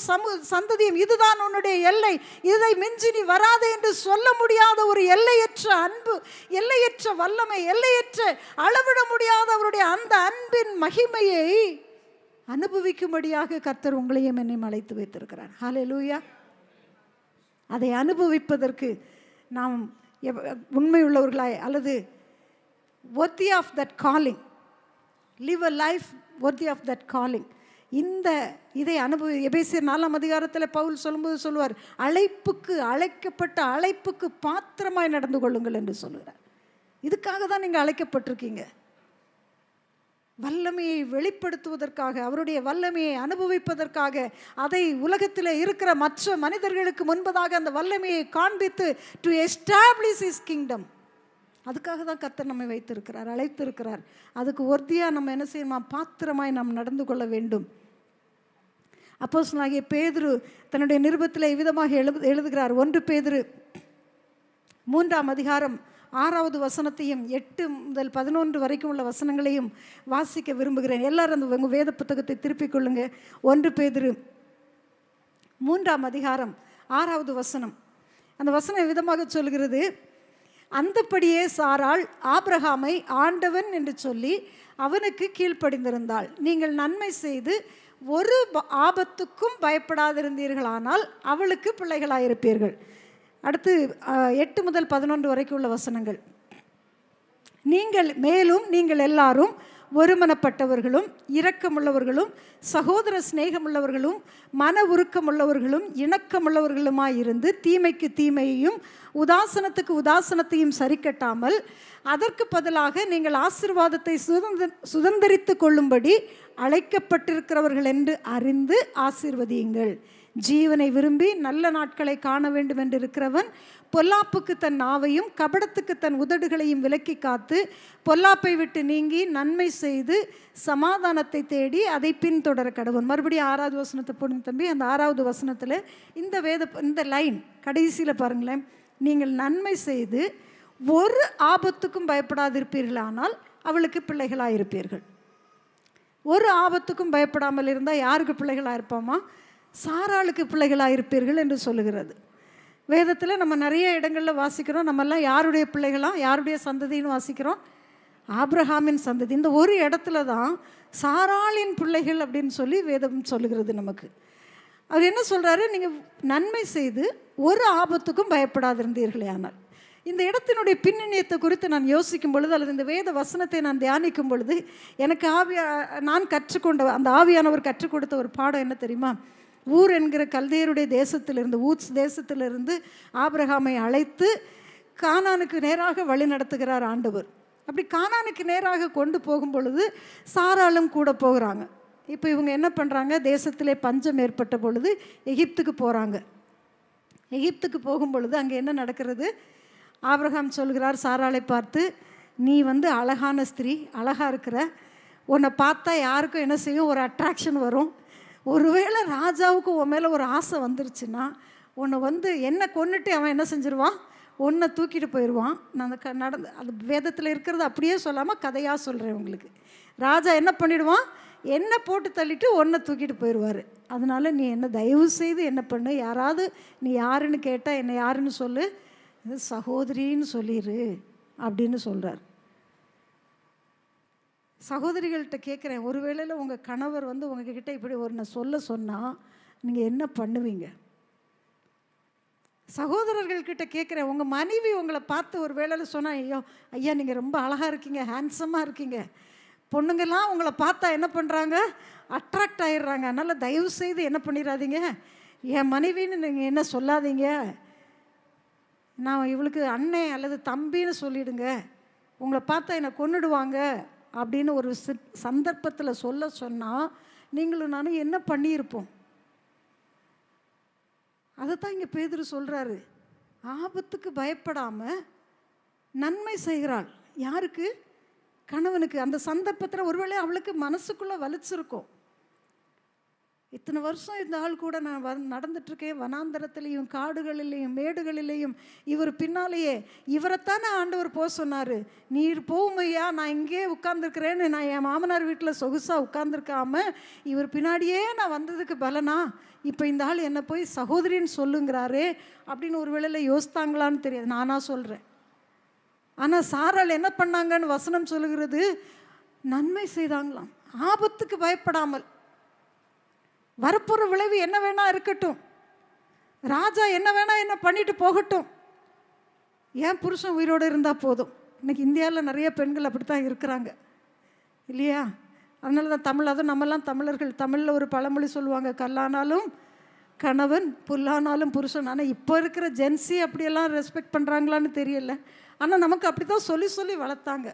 சந்ததியும் இதுதான் உன்னுடைய எல்லை, இதை மிஞ்சி நீ வராதே என்று சொல்ல முடியாத ஒரு எல்லையற்ற அன்பு, எல்லையற்ற வல்லமை, எல்லையற்ற அளவிட முடியாத அவருடைய அந்த அன்பின் மகிமையை அனுபவிக்கும்படியாக கர்த்தர் உங்களையும் என்னையும் அழைத்து வைத்திருக்கிறார். ஹல்லேலூயா. அதை அனுபவிப்பதற்கு நாம் உண்மையுள்ளவர்களாய், அல்லது worthy of that calling, live a life worthy of that calling, இதை எபேசியர் 4ஆம் அதிகாரத்தில் பவுல் சொல்லும்போது சொல்லுவார், அழைக்கப்பட்ட அழைப்புக்கு பாத்திரமாய் நடந்து கொள்ளுங்கள் என்று சொல்லுகிறார். இதுக்காக தான் நீங்கள் அழைக்கப்பட்டிருக்கீங்க. வல்லமையை வெளிப்படுத்துவதற்காக, அவருடைய வல்லமையை அனுபவிப்பதற்காக, அதை உலகத்தில் இருக்கிற மற்ற மனிதர்களுக்கு முன்பதாக அந்த வல்லமையை காண்பித்து டு எஸ்டாப்ளிஷ் ஹிஸ் கிங்டம். அதுக்காக தான் கர்த்தர் நம்மை வைத்திருக்கிறார், அழைத்திருக்கிறார். அதுக்கு ஒர்த்தியாக நம்ம என்ன செய்யணுமா? பாத்திரமாய் நாம் நடந்து கொள்ள வேண்டும். அப்போஸ்தலனாகிய பேதுரு தன்னுடைய நிருபத்தில் இவ்விதமாக எழுதுகிறார். 1 பேதுரு 3ஆம் அதிகாரம் 6வது வசனத்தையும் 8 முதல் 11 வரைக்கும் உள்ள வசனங்களையும் வாசிக்க விரும்புகிறேன். எல்லாரும் அந்த உங்கள் வேத புத்தகத்தை திருப்பிக் கொள்ளுங்க. 1 பேதுரு 3ஆம் அதிகாரம் 6வது வசனம். அந்த வசனம் விதமாக சொல்கிறது, அந்தப்படியே சாராள் ஆபிரகாமை ஆண்டவன் என்று சொல்லி அவனுக்கு கீழ்ப்படிந்திருந்தாள். நீங்கள் நன்மை செய்து ஒரு ஆபத்துக்கும் பயப்படாதிருந்தீர்களானால் அவளுக்கு பிள்ளைகளாயிருப்பீர்கள். அடுத்து 8 முதல் 11 வரைக்கும் உள்ள வசனங்கள். மேலும் நீங்கள் எல்லாரும் ஒருமனப்பட்டவர்களும் இரக்கமுள்ளவர்களும் சகோதர சிநேகமுள்ளவர்களும் மன உருக்கமுள்ளவர்களும் இணக்கமுள்ளவர்களுமாயிருந்து தீமைக்கு தீமையையும் உதாசனத்துக்கு உதாசனத்தையும் சரிக்கட்டாமல் அதற்கு பதிலாக நீங்கள் ஆசீர்வாதத்தை சுதந்திரித்து கொள்ளும்படி அழைக்கப்பட்டிருக்கிறவர்கள் என்று அறிந்து ஆசீர்வதியுங்கள். ஜீவனை விரும்பி நல்ல நாட்களை காண வேண்டும் என்று இருக்கிறவன் பொல்லாப்புக்கு தன் நாவையும் கபடத்துக்கு தன் உதடுகளையும் விலக்கி காத்து பொல்லாப்பை விட்டு நீங்கி நன்மை செய்து சமாதானத்தை தேடி அதை பின்தொடர கடவன். மறுபடியும் 6வது வசனத்தை போடுங்க தம்பி. அந்த 6வது வசனத்தில் இந்த லைன் கடைசியில் பாருங்களேன், நீங்கள் நன்மை செய்து ஒரு ஆபத்துக்கும் பயப்படாதிருப்பீர்களானால் அவளுக்கு பிள்ளைகளாக இருப்பீர்கள். ஒரு ஆபத்துக்கும் பயப்படாமல் இருந்தால் யாருக்கு பிள்ளைகளாக இருப்போமா? சாராளுக்கு பிள்ளைகளாக இருப்பீர்கள் என்று சொல்லுகிறது வேதத்தில். நம்ம நிறைய இடங்களில் வாசிக்கிறோம், நம்மெல்லாம் யாருடைய பிள்ளைகளாம், யாருடைய சந்ததின்னு வாசிக்கிறோம்? ஆபிரகாமின் சந்ததி. இந்த ஒரு இடத்துல தான் சாராளின் பிள்ளைகள் அப்படின்னு சொல்லி வேதம் சொல்லுகிறது நமக்கு. அவர் என்ன சொல்கிறாரு? நீங்கள் நன்மை செய்து ஒரு ஆபத்துக்கும் பயப்படாதிருந்தீர்களே. ஆனால் இந்த இடத்தினுடைய பின்னணியத்தை குறித்து நான் யோசிக்கும் பொழுது, அல்லது இந்த வேத வசனத்தை நான் தியானிக்கும் பொழுது, எனக்கு நான் கற்றுக்கொண்ட அந்த ஆவியானவர் கற்றுக் கொடுத்த ஒரு பாடம் என்ன தெரியுமா? ஊர் என்கிற கல்தேயருடைய தேசத்திலிருந்து, ஊத்ஸ் தேசத்திலிருந்து ஆபிரகாமை அழைத்து கானானுக்கு நேராக வழி நடத்துகிறார் ஆண்டவர். அப்படி கானானுக்கு நேராக கொண்டு போகும் பொழுது சாராளும் கூட போகிறாங்க. இப்போ இவங்க என்ன பண்ணுறாங்க? தேசத்திலே பஞ்சம் ஏற்பட்ட பொழுது எகிப்துக்கு போகிறாங்க. எகிப்துக்கு போகும் பொழுது அங்கே என்ன நடக்கிறது? ஆபிரகாம் சொல்கிறார் சாராளை பார்த்து, நீ அழகான ஸ்திரீ, அழகாக இருக்கிற, உன்னை பார்த்தா யாருக்கும் என்ன செய்யும்? ஒரு அட்ராக்ஷன் வரும். ஒருவேளை ராஜாவுக்கு உன் மேலே ஒரு ஆசை வந்துருச்சுன்னா உன்னை என்ன கொன்னுட்டு அவன் என்ன செஞ்சிருவான்? ஒன்றை தூக்கிட்டு போயிடுவான். நான் அது வேதத்தில் இருக்கிறது அப்படியே சொல்லாமல் கதையாக சொல்கிறேன் உங்களுக்கு. ராஜா என்ன பண்ணிவிடுவான்? என்ன போட்டு தள்ளிட்டு ஒன்றை தூக்கிட்டு போயிடுவார். அதனால் நீ என்ன தயவு செய்து என்ன பண்ணு, யாராவது நீ யாருன்னு கேட்டால் என்னை யாருன்னு சொல்லு, சகோதரின்னு சொல்லிடு அப்படின்னு சொல்கிறார். சகோதரிகள்கிட்ட கேட்குறேன், ஒருவேளையில் உங்கள் கணவர் உங்ககிட்ட இப்படி ஒரு சொன்னால் நீங்கள் என்ன பண்ணுவீங்க? சகோதரர்கள்கிட்ட கேட்குறேன், உங்கள் மனைவி உங்களை பார்த்து ஒரு வேளையில் சொன்னால், ஐயா நீங்கள் ரொம்ப அழகாக இருக்கீங்க, ஹேண்ட்ஸமாக இருக்கீங்க, பொண்ணுங்கள்லாம் உங்களை பார்த்தா என்ன பண்ணுறாங்க? அட்ராக்ட் ஆகிடுறாங்க. அதனால் தயவு செய்து என்ன பண்ணிடாதீங்க, என் மனைவின்னு நீங்கள் என்ன சொல்லாதீங்க, நான் இவளுக்கு அண்ணன் அல்லது தம்பின்னு சொல்லிவிடுங்க, உங்களை பார்த்தா என்னை கொன்னுடுவாங்க அப்படின்னு ஒரு சந்தர்ப்பத்தில் சொன்னால் நீங்களும் நானும் என்ன பண்ணியிருப்போம்? அதை தான் இங்கே பேதுரு சொல்கிறாரு. ஆபத்துக்கு பயப்படாமல் நன்மை செய்கிறாள். யாருக்கு? கணவனுக்கு. அந்த சந்தர்ப்பத்தில் ஒருவேளை அவளுக்கு மனசுக்குள்ளே வலிச்சிருக்கும். இத்தனை வருஷம் இந்த ஆள் கூட நான் நடந்துட்டுருக்கேன், வனாந்தரத்திலையும் காடுகளிலையும் மேடுகளிலையும், இவர் பின்னாலேயே இவரைத்தானே ஆண்டவர் போக சொன்னார், நீர் போகுமையா, நான் இங்கேயே உட்கார்ந்துருக்கிறேன்னு நான் என் மாமனார் வீட்டில் சொகுசாக உட்கார்ந்துருக்காம இவர் பின்னாடியே நான் வந்ததுக்கு பலனா இப்போ இந்த ஆள் என்னை போய் சகோதரின்னு சொல்லுங்கிறாரே அப்படின்னு ஒரு வேளையில் யோசித்தாங்களான்னு தெரியாது, நானாக சொல்கிறேன். ஆனால் சாராள் என்ன பண்ணாங்கன்னு வசனம் சொல்லுகிறது, நன்மை செய்தாங்களாம். ஆபத்துக்கு பயப்படாமல். வரப்போகிற விளைவு என்ன வேணா இருக்கட்டும், ராஜா என்ன வேணா என்ன பண்ணிட்டு போகட்டும், ஏன் புருஷன் உயிரோடு இருந்தால் போதும். இன்றைக்கி இந்தியாவில் நிறைய பெண்கள் அப்படித்தான் இருக்கிறாங்க இல்லையா? அதனால தான் அதுவும் நம்மெல்லாம் தமிழர்கள், தமிழில் ஒரு பழமொழி சொல்லுவாங்க, கல்லானாலும் கணவன் புல்லானாலும் புருஷன். ஆனால் இப்போ இருக்கிற ஜென்சி அப்படியெல்லாம் ரெஸ்பெக்ட் பண்ணுறாங்களான்னு தெரியல. ஆனால் நமக்கு அப்படி தான் சொல்லி சொல்லி வளர்த்தாங்க.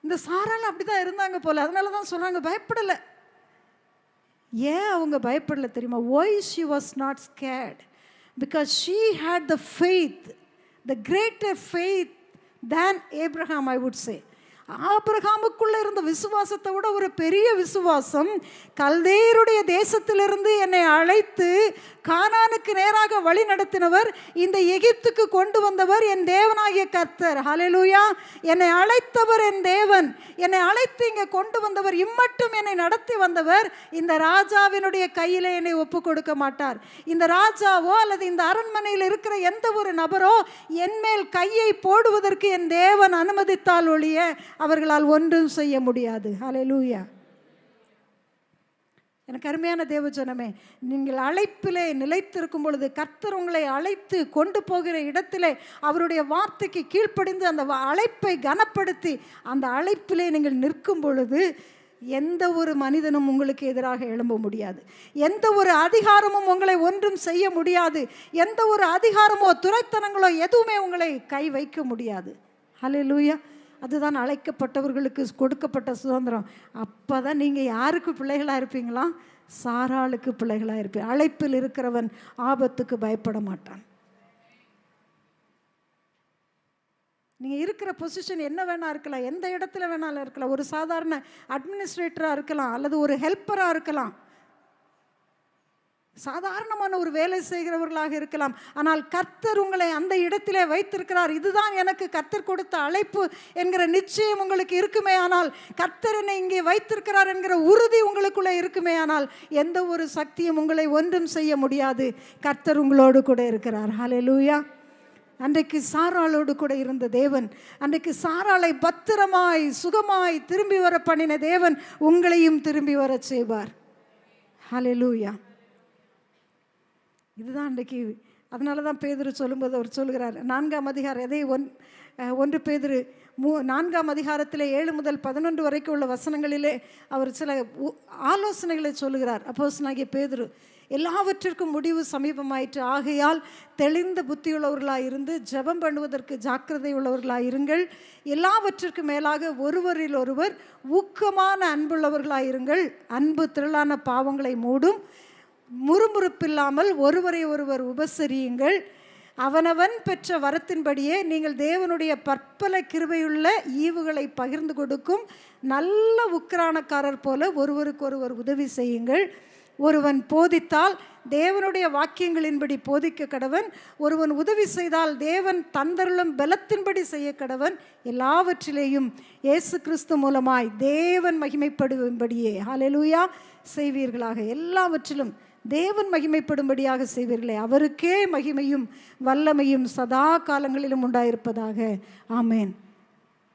இந்த சாரால் அப்படி தான் இருந்தாங்க போல். அதனால தான் சொல்கிறாங்க பயப்படலை. ஏன் அவங்க பயப்படலை தெரியுமா? why she was not scared? because she had the faith, the greater faith than Abraham, I would say. ஆபிரகாமுக்குள்ளே இருந்த விசுவாசத்தை விட ஒரு பெரிய விசுவாசம், கல்தேயருடைய தேசத்திலிருந்து என்னை அழைத்து கானானுக்கு நேராக வழி நடத்தினவர், இந்த எகிப்துக்கு கொண்டு வந்தவர் என் தேவனாகிய கர்த்தர். ஹல்லேலூயா. என்னை அழைத்தவர் என் தேவன், என்னை அழைத்து இங்கே கொண்டு வந்தவர், இம்மட்டும் என்னை நடத்தி வந்தவர் இந்த ராஜாவினுடைய கையில் என்னை ஒப்பு கொடுக்க மாட்டார். இந்த ராஜாவோ அல்லது இந்த அரண்மனையில் இருக்கிற எந்த ஒரு நபரோ என் மேல் கையை போடுவதற்கு என் தேவன் அனுமதித்தால் ஒழிய அவர்களால் ஒன்றும் செய்ய முடியாது. ஹல்லேலூயா. எனக்கு அருமையான தேவஜனமே, நீங்கள் அழைப்பிலே நிலைத்திருக்கும் பொழுது, கர்த்தர் உங்களை அழைத்து கொண்டு போகிற இடத்திலே அவருடைய வார்த்தைக்கு கீழ்ப்படிந்து அந்த அழைப்பை கனப்படுத்தி அந்த அழைப்பிலே நீங்கள் நிற்கும் பொழுது எந்த ஒரு மனிதனும் உங்களுக்கு எதிராக எழும்ப முடியாது. எந்த ஒரு அதிகாரமும் உங்களை ஒன்றும் செய்ய முடியாது. எந்த ஒரு அதிகாரமோ துரைத்தனங்களோ எதுவுமே உங்களை கை வைக்க முடியாது. ஹல்லேலூயா. அதுதான் அழைக்கப்பட்டவர்களுக்கு கொடுக்கப்பட்ட சுதந்திரம். அப்போ தான் நீங்கள் யாருக்கு பிள்ளைகளாக இருப்பீங்களா? சாராளுக்கு பிள்ளைகளாக இருப்பீங்க. அழைப்பில் இருக்கிறவன் ஆபத்துக்கு பயப்பட மாட்டான். நீங்கள் இருக்கிற பொசிஷன் என்ன வேணா இருக்கலாம், எந்த இடத்துல வேணாலும் இருக்கலாம். ஒரு சாதாரண அட்மினிஸ்ட்ரேட்டராக இருக்கலாம், அல்லது ஒரு ஹெல்ப்பராக இருக்கலாம், சாதாரணமான ஒரு வேலை செய்கிறவர்களாக இருக்கலாம். ஆனால் கர்த்தர் உங்களை அந்த இடத்திலே வைத்திருக்கிறார். இதுதான் எனக்கு கர்த்தர் கொடுத்த அழைப்பு என்கிற நிச்சயம் உங்களுக்கு இருக்குமே ஆனால், கர்த்தர் என்னை இங்கே வைத்திருக்கிறார் என்கிற உறுதி உங்களுக்குள்ளே இருக்குமே ஆனால், எந்த ஒரு சக்தியும் உங்களை ஒன்றும் செய்ய முடியாது. கர்த்தர் உங்களோடு கூட இருக்கிறார். ஹல்லேலூயா. அன்றைக்கு சாராளோடு கூட இருந்த தேவன், அன்றைக்கு சாராளை பத்திரமாய் சுகமாய் திரும்பி வர பண்ணின தேவன் உங்களையும் திரும்பி வர செய்வார். ஹல்லேலூயா. இதுதான் அன்றைக்கு. அதனால தான் பேதுரு சொல்லும்போது அவர் சொல்கிறார், 4ஆம் அதிகாரம் அதே 1 பேதுரு 4ஆம் அதிகாரத்தில் 7 முதல் 11 வரைக்கும் உள்ள வசனங்களிலே அவர் சில ஆலோசனைகளை சொல்லுகிறார். அப்போஸ்தலனாகிய பேதுரு, எல்லாவற்றிற்கும் முடிவு சமீபமாயிற்று, ஆகையால் தெளிந்த புத்தியுள்ளவர்களாக இருந்து ஜெபம் பண்ணுவதற்கு ஜாக்கிரதை உள்ளவர்களாக இருங்கள். எல்லாவற்றிற்கும் மேலாக ஒருவரில் ஒருவர் ஊக்கமான அன்புள்ளவர்களாக இருங்கள். அன்பு திரளான பாவங்களை மூடும். முறுமுறுப்பில்லாமல் ஒருவரை ஒருவர் உபசரியுங்கள். அவனவன் பெற்ற வரத்தின்படியே நீங்கள் தேவனுடைய பற்பல கிருபையுள்ள ஈவுகளை பகிர்ந்து கொடுக்கும் நல்ல உக்கிரானக்காரர் போல ஒருவருக்கொருவர் உதவி செய்யுங்கள். ஒருவன் போதித்தால் தேவனுடைய வாக்கியங்களின்படி போதிக்க கடவன். ஒருவன் உதவி செய்தால் தேவன் தந்தருளும் பலத்தின்படி செய்ய கடவன். எல்லாவற்றிலேயும் இயேசு கிறிஸ்து மூலமாய் தேவன் மகிமைப்படும்படியே ஹல்லேலூயா செய்வீர்களாக. எல்லாவற்றிலும் தேவன் மகிமைப்படும்படியாக செய்வீர்களே, அவருக்கே மகிமையும் வல்லமையும் சதா காலங்களிலும் உண்டாயிருப்பதாக. ஆமேன்.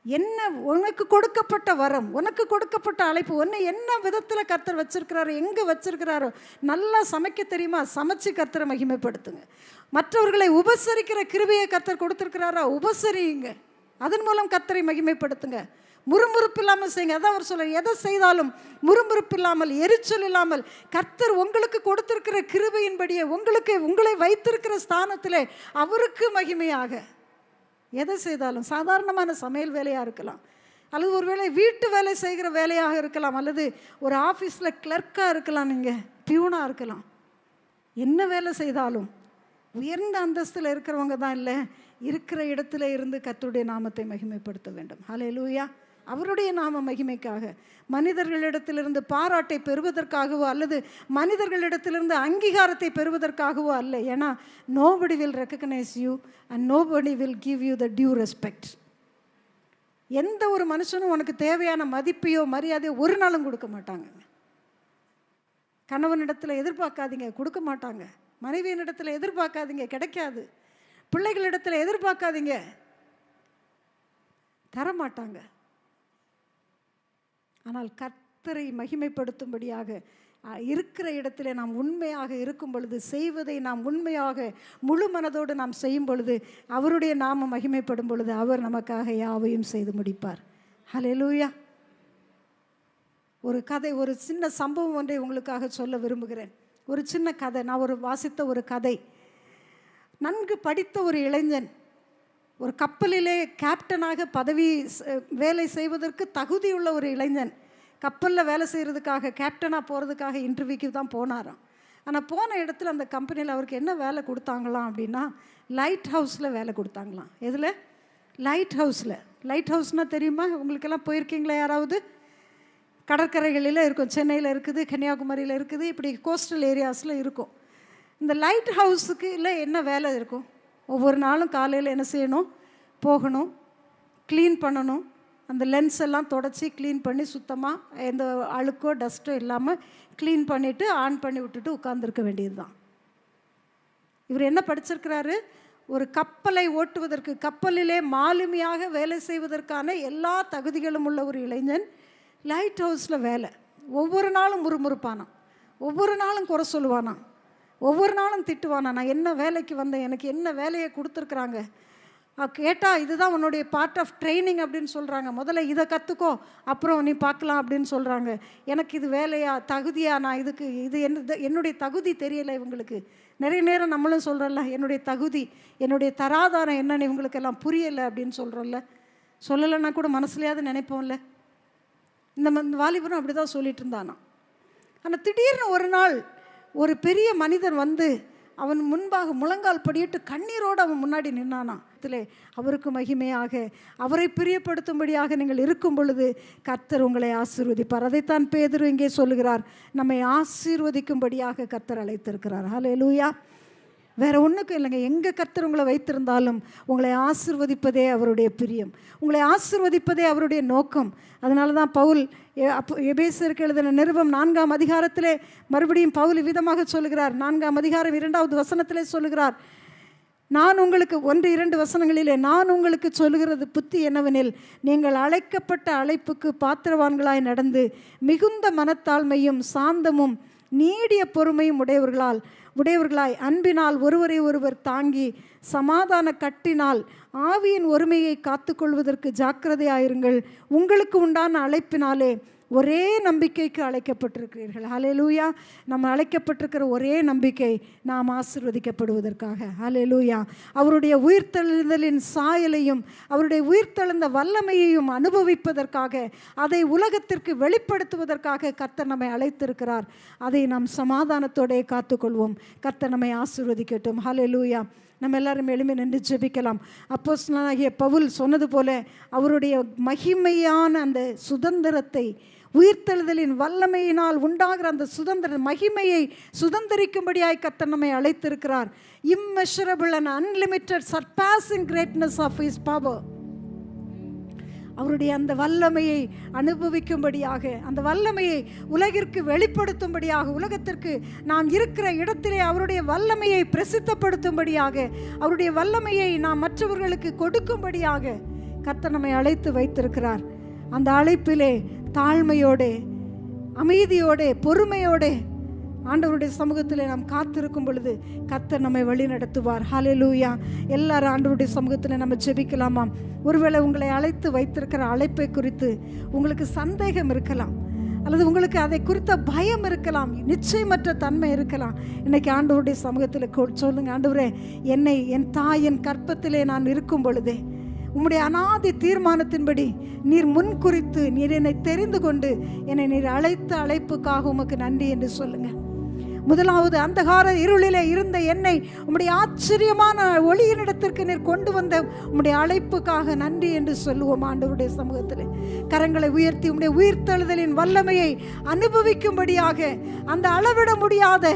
என்ன உனக்கு கொடுக்கப்பட்ட வரம், உனக்கு கொடுக்கப்பட்ட அழைப்பு, உன்னை என்ன விதத்தில் கர்த்தர் வச்சிருக்கிறாரோ, எங்கே வச்சிருக்கிறாரோ. நல்லா சமைக்க தெரியுமா? சமைச்சு கர்த்தரை மகிமைப்படுத்துங்க. மற்றவர்களை உபசரிக்கிற கிருபையை கர்த்தர் கொடுத்துருக்கிறாரா? உபசரியுங்க. அதன் மூலம் கர்த்தரை மகிமைப்படுத்துங்க. முறுமுறுப்பு இல்லாமல் செய்யுங்க. அதான் அவர் சொல்ல, எதை செய்தாலும் முறுமுறுப்பு இல்லாமல், எரிச்சல் இல்லாமல், கர்த்தர் உங்களுக்கு கொடுத்திருக்கிற கிருபையின்படியே உங்களை வைத்திருக்கிற ஸ்தானத்திலே அவருக்கு மகிமையாக எதை செய்தாலும், சாதாரணமான சமையல் வேலையாக இருக்கலாம், அல்லது ஒரு வேளை வீட்டு வேலை செய்கிற வேலையாக இருக்கலாம், அல்லது ஒரு ஆஃபீஸில் கிளர்க்காக இருக்கலாம், நீங்கள் பியூனாக இருக்கலாம். என்ன வேலை செய்தாலும் உயர்ந்த அந்தஸ்தில் இருக்கிறவங்க தான் இல்லை, இருக்கிற இடத்துல இருந்து கர்த்தருடைய நாமத்தை மகிமைப்படுத்த வேண்டும். ஹல்லேலூயா. அவருடைய நாம மகிமைக்காக, மனிதர்களிடத்திலிருந்து பாராட்டை பெறுவதற்காகவோ அல்லது மனிதர்களிடத்திலிருந்து அங்கீகாரத்தை பெறுவதற்காகவோ அல்ல. ஏன்னா nobody will recognize you and nobody will give you the due respect. எந்த ஒரு மனுஷனும் உனக்கு தேவையான மதிப்பையோ மரியாதையோ ஒரு நாளும் கொடுக்க மாட்டாங்க. கணவனிடத்தில் எதிர்பார்க்காதீங்க, கொடுக்க மாட்டாங்க. மனைவியினிடத்தில் எதிர்பார்க்காதீங்க, கிடைக்காது. பிள்ளைகளிடத்தில் எதிர்பார்க்காதீங்க, தரமாட்டாங்க. ஆனால் கர்த்தரை மகிமைப்படுத்தும்படியாக இருக்கிற இடத்துல நாம் உண்மையாக இருக்கும் பொழுது, செய்வதை நாம் உண்மையாக முழு மனதோடு நாம் செய்யும் பொழுது, அவருடைய நாமம் மகிமைப்படும் பொழுது அவர் நமக்காக யாவையும் செய்து முடிப்பார். ஹல்லேலூயா. ஒரு கதை, ஒரு சின்ன சம்பவம் ஒன்றை உங்களுக்காக சொல்ல விரும்புகிறேன். ஒரு சின்ன கதை. நான் வாசித்த ஒரு கதை. நன்கு படித்த ஒரு இளைஞன் ஒரு கப்பலிலே கேப்டனாக வேலை செய்வதற்கு தகுதியுள்ள ஒரு இளைஞன் கப்பலில் வேலை செய்கிறதுக்காக, கேப்டனாக போகிறதுக்காக இன்டர்வியூக்கு தான் போனாராம். ஆனால் போன இடத்துல அந்த கம்பெனியில் அவருக்கு என்ன வேலை கொடுத்தாங்களாம் அப்படின்னா, லைட் ஹவுஸில் வேலை கொடுத்தாங்களாம். எதில்? லைட் ஹவுஸில். லைட் ஹவுஸ்னால் தெரியுமா? உங்களுக்கெல்லாம் போயிருக்கீங்களா யாராவது? கடற்கரைகளில் இருக்கும். சென்னையில் இருக்குது, கன்னியாகுமரியில் இருக்குது, இப்படி கோஸ்டல் ஏரியாஸில் இருக்கும். இந்த லைட் ஹவுஸுக்கு இல்லை என்ன வேலை இருக்கும்? ஒவ்வொரு நாளும் காலையில் என்ன செய்யணும்? போகணும், க்ளீன் பண்ணணும், அந்த லென்ஸ் எல்லாம் தொடச்சி க்ளீன் பண்ணி சுத்தமாக எந்த அழுக்கோ டஸ்ட்டோ இல்லாமல் க்ளீன் பண்ணிவிட்டு ஆன் பண்ணி விட்டுட்டு உட்காந்துருக்க வேண்டியது தான். இவர் என்ன படிச்சிருக்கிறாரு? ஒரு கப்பலை ஓட்டுவதற்கு, கப்பலிலே மாலுமியாக வேலை செய்வதற்கான எல்லா தகுதிகளும் உள்ள ஒரு இளைஞன். லைட் ஹவுஸில் வேலை. ஒவ்வொரு நாளும் முறுமுறுப்பானான். ஒவ்வொரு நாளும் குறை சொல்லுவானா, ஒவ்வொரு நாளும் திட்டுவானா. நான் என்ன வேலைக்கு வந்தேன், எனக்கு என்ன வேலையை கொடுத்துருக்குறாங்க கேட்டால் இதுதான் உன்னுடைய பார்ட் ஆஃப் ட்ரைனிங் அப்படின்னு சொல்கிறாங்க. முதல்ல இதை கற்றுக்கோ, அப்புறம் நீ பார்க்கலாம் அப்படின்னு சொல்கிறாங்க. எனக்கு இது வேலையா, தகுதியா, நான் இதுக்கு இது என்னுடைய தகுதி தெரியலை இவங்களுக்கு. நிறைய நேரம் நம்மளும் சொல்கிறோம்ல, என்னுடைய தகுதி, என்னுடைய தராதாரம் என்னன்னு இவங்களுக்கெல்லாம் புரியலை அப்படின்னு சொல்கிறோம்ல. சொல்லலைன்னா கூட மனசுலையாவது நினைப்போம்ல. இந்த வாலிபனும் அப்படி தான் சொல்லிட்டு இருந்தானா. ஆனால் திடீர்னு ஒரு நாள் ஒரு பெரிய மனிதன் வந்து அவன் முன்பாக முழங்கால் படியிட்டு கண்ணீரோடு அவன் முன்னாடி நின்னானா. அவருக்கு மகிமையாக, அவரை பிரியப்படுத்தும்படியாக நீங்கள் இருக்கும் பொழுது கர்த்தர் உங்களை ஆசீர்வதிப்பார். அதைத்தான் பேதுரு இங்கே சொல்லுகிறார், நம்மை ஆசீர்வதிக்கும்படியாக கர்த்தர் அழைத்திருக்கிறார். ஹல்லேலூயா. வேற ஒன்றுக்கும் இல்லைங்க. எங்கே கர்த்தர் உங்களை வைத்திருந்தாலும் உங்களை ஆசீர்வதிப்பதே அவருடைய பிரியம், உங்களை ஆசீர்வதிப்பதே அவருடைய நோக்கம். அதனால தான் பவுல் எபேசியருக்கு எழுதின நிருபம் 4ஆம் அதிகாரத்திலே மறுபடியும் பவுல் விதமாக சொல்லுகிறார். 4ஆம் அதிகாரம் 2வது வசனத்திலே சொல்லுகிறார், நான் உங்களுக்கு 1-2 வசனங்களிலே நான் உங்களுக்கு சொல்லுகிறது புத்தி என்னவெனில், நீங்கள் அழைக்கப்பட்ட அழைப்புக்கு பாத்திரவான்களாய் நடந்து மிகுந்த மனத்தாழ்மையும் சாந்தமும் நீடிய பொறுமையும் உடையவர்களாய் அன்பினால் ஒருவரை ஒருவர் தாங்கி சமாதான கட்டினால் ஆவியின் ஒருமையை காத்துக்கொள்வதற்கு ஜாக்கிரதையாயிருங்கள். உங்களுக்கு உண்டான அழைப்பினாலே ஒரே நம்பிக்கைக்கு அழைக்கப்பட்டிருக்கிறீர்கள். ஹல்லேலூயா. நம்ம அழைக்கப்பட்டிருக்கிற ஒரே நம்பிக்கை நாம் ஆசீர்வதிக்கப்படுவதற்காக. ஹல்லேலூயா. அவருடைய உயிர்த்தெழுதலின் சாயலையும் அவருடைய உயிர்த்தெழுந்த வல்லமையையும் அனுபவிப்பதற்காக, அதை உலகத்திற்கு வெளிப்படுத்துவதற்காக கர்த்தர் நம்மை அழைத்திருக்கிறார். அதை நாம் சமாதானத்தோடே காத்துக்கொள்வோம். கர்த்தர் நம்மை ஆசீர்வதிக்கட்டும். ஹல்லேலூயா. நம்ம எல்லாரும் எளிமை நின்று ஜெபிக்கலாம். அப்போஸ்தலனாகிய பவுல் சொன்னது போல அவருடைய மகிமையான அந்த சுதந்திரத்தை, உயிர்த்தெழுதலின் வல்லமையினால் உண்டாகிற அந்த சுதந்திர மகிமையை சுதந்திரிக்கும்படியாய் கர்த்தர் நம்மை அழைத்திருக்கிறார். immeasurable and unlimited surpassing greatness of his power. அவருடைய அந்த வல்லமையை அனுபவிக்கும்படியாக, அந்த வல்லமையை உலகிற்கு வெளிப்படுத்தும்படியாக, உலகத்திற்கு நாம் இருக்கிற இடத்திலே அவருடைய வல்லமையை பிரசித்தப்படுத்தும்படியாக, அவருடைய வல்லமையை நாம் மற்றவர்களுக்கு கொடுக்கும்படியாக கர்த்தர் நம்மை அழைத்து வைத்திருக்கிறார். அந்த அழைப்பிலே தாழ்மையோடு, அமைதியோடு, பொறுமையோடு ஆண்டவருடைய சமூகத்தில் நாம் காத்திருக்கும் பொழுது கர்த்தர் நம்மை வழி நடத்துவார். ஹல்லேலூயா. எல்லாரும் ஆண்டவருடைய சமூகத்தில் நம்ம ஜெபிக்கலாமா? ஒருவேளை உங்களை அழைத்து வைத்திருக்கிற அழைப்பை குறித்து உங்களுக்கு சந்தேகம் இருக்கலாம், அல்லது உங்களுக்கு அதை குறித்த பயம் இருக்கலாம், நிச்சயமற்ற தன்மை இருக்கலாம். இன்னைக்கு ஆண்டவருடைய சமூகத்தில் சொல்லுங்க, ஆண்டவரே, என்னை என் தாயின் கற்பத்திலே நான் இருக்கும் பொழுதே உம்முடைய அநாதி தீர்மானத்தின்படி நீர் முன்குறித்து நீர் என்னை தெரிந்து கொண்டு என்னை நீர் அழைத்த அழைப்புக்காக உமக்கு நன்றி என்று சொல்லுங்க. முதலாவது, அந்தகார இருளிலே இருந்த என்னை உம்முடைய ஆச்சரியமான ஒளியினிடத்திற்கு நீர் கொண்டு வந்த உம்முடைய அழைப்புக்காக நன்றி என்று சொல்லுவோம். ஆண்டவருடைய சமூகத்தில் கரங்களை உயர்த்தி உம்முடைய உயிர்த்தெழுதலின் வல்லமையை அனுபவிக்கும்படியாக, அந்த அளவிட முடியாத,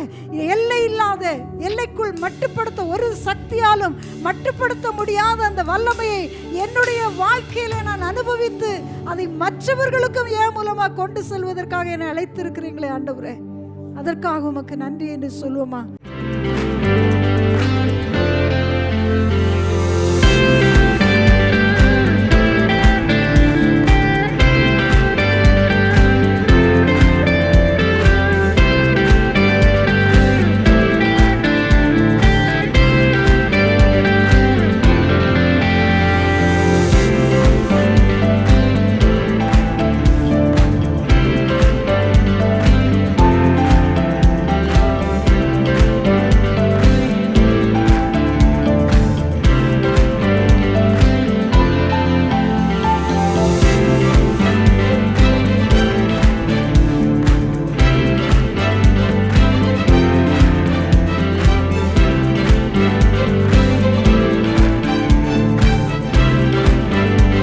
எல்லை இல்லாத, எல்லைக்குள் மட்டுப்படுத்த ஒரு சக்தியாலும் மட்டுப்படுத்த முடியாத அந்த வல்லமையை என்னுடைய வாழ்க்கையில நான் அனுபவித்து அதை மற்றவர்களுக்கும் என் மூலமாக கொண்டு செல்வதற்காக என்னை அழைத்திருக்கிறீங்களே ஆண்டவரே, அதற்காக உமக்கு நன்றி என்று சொல்லுவோமா?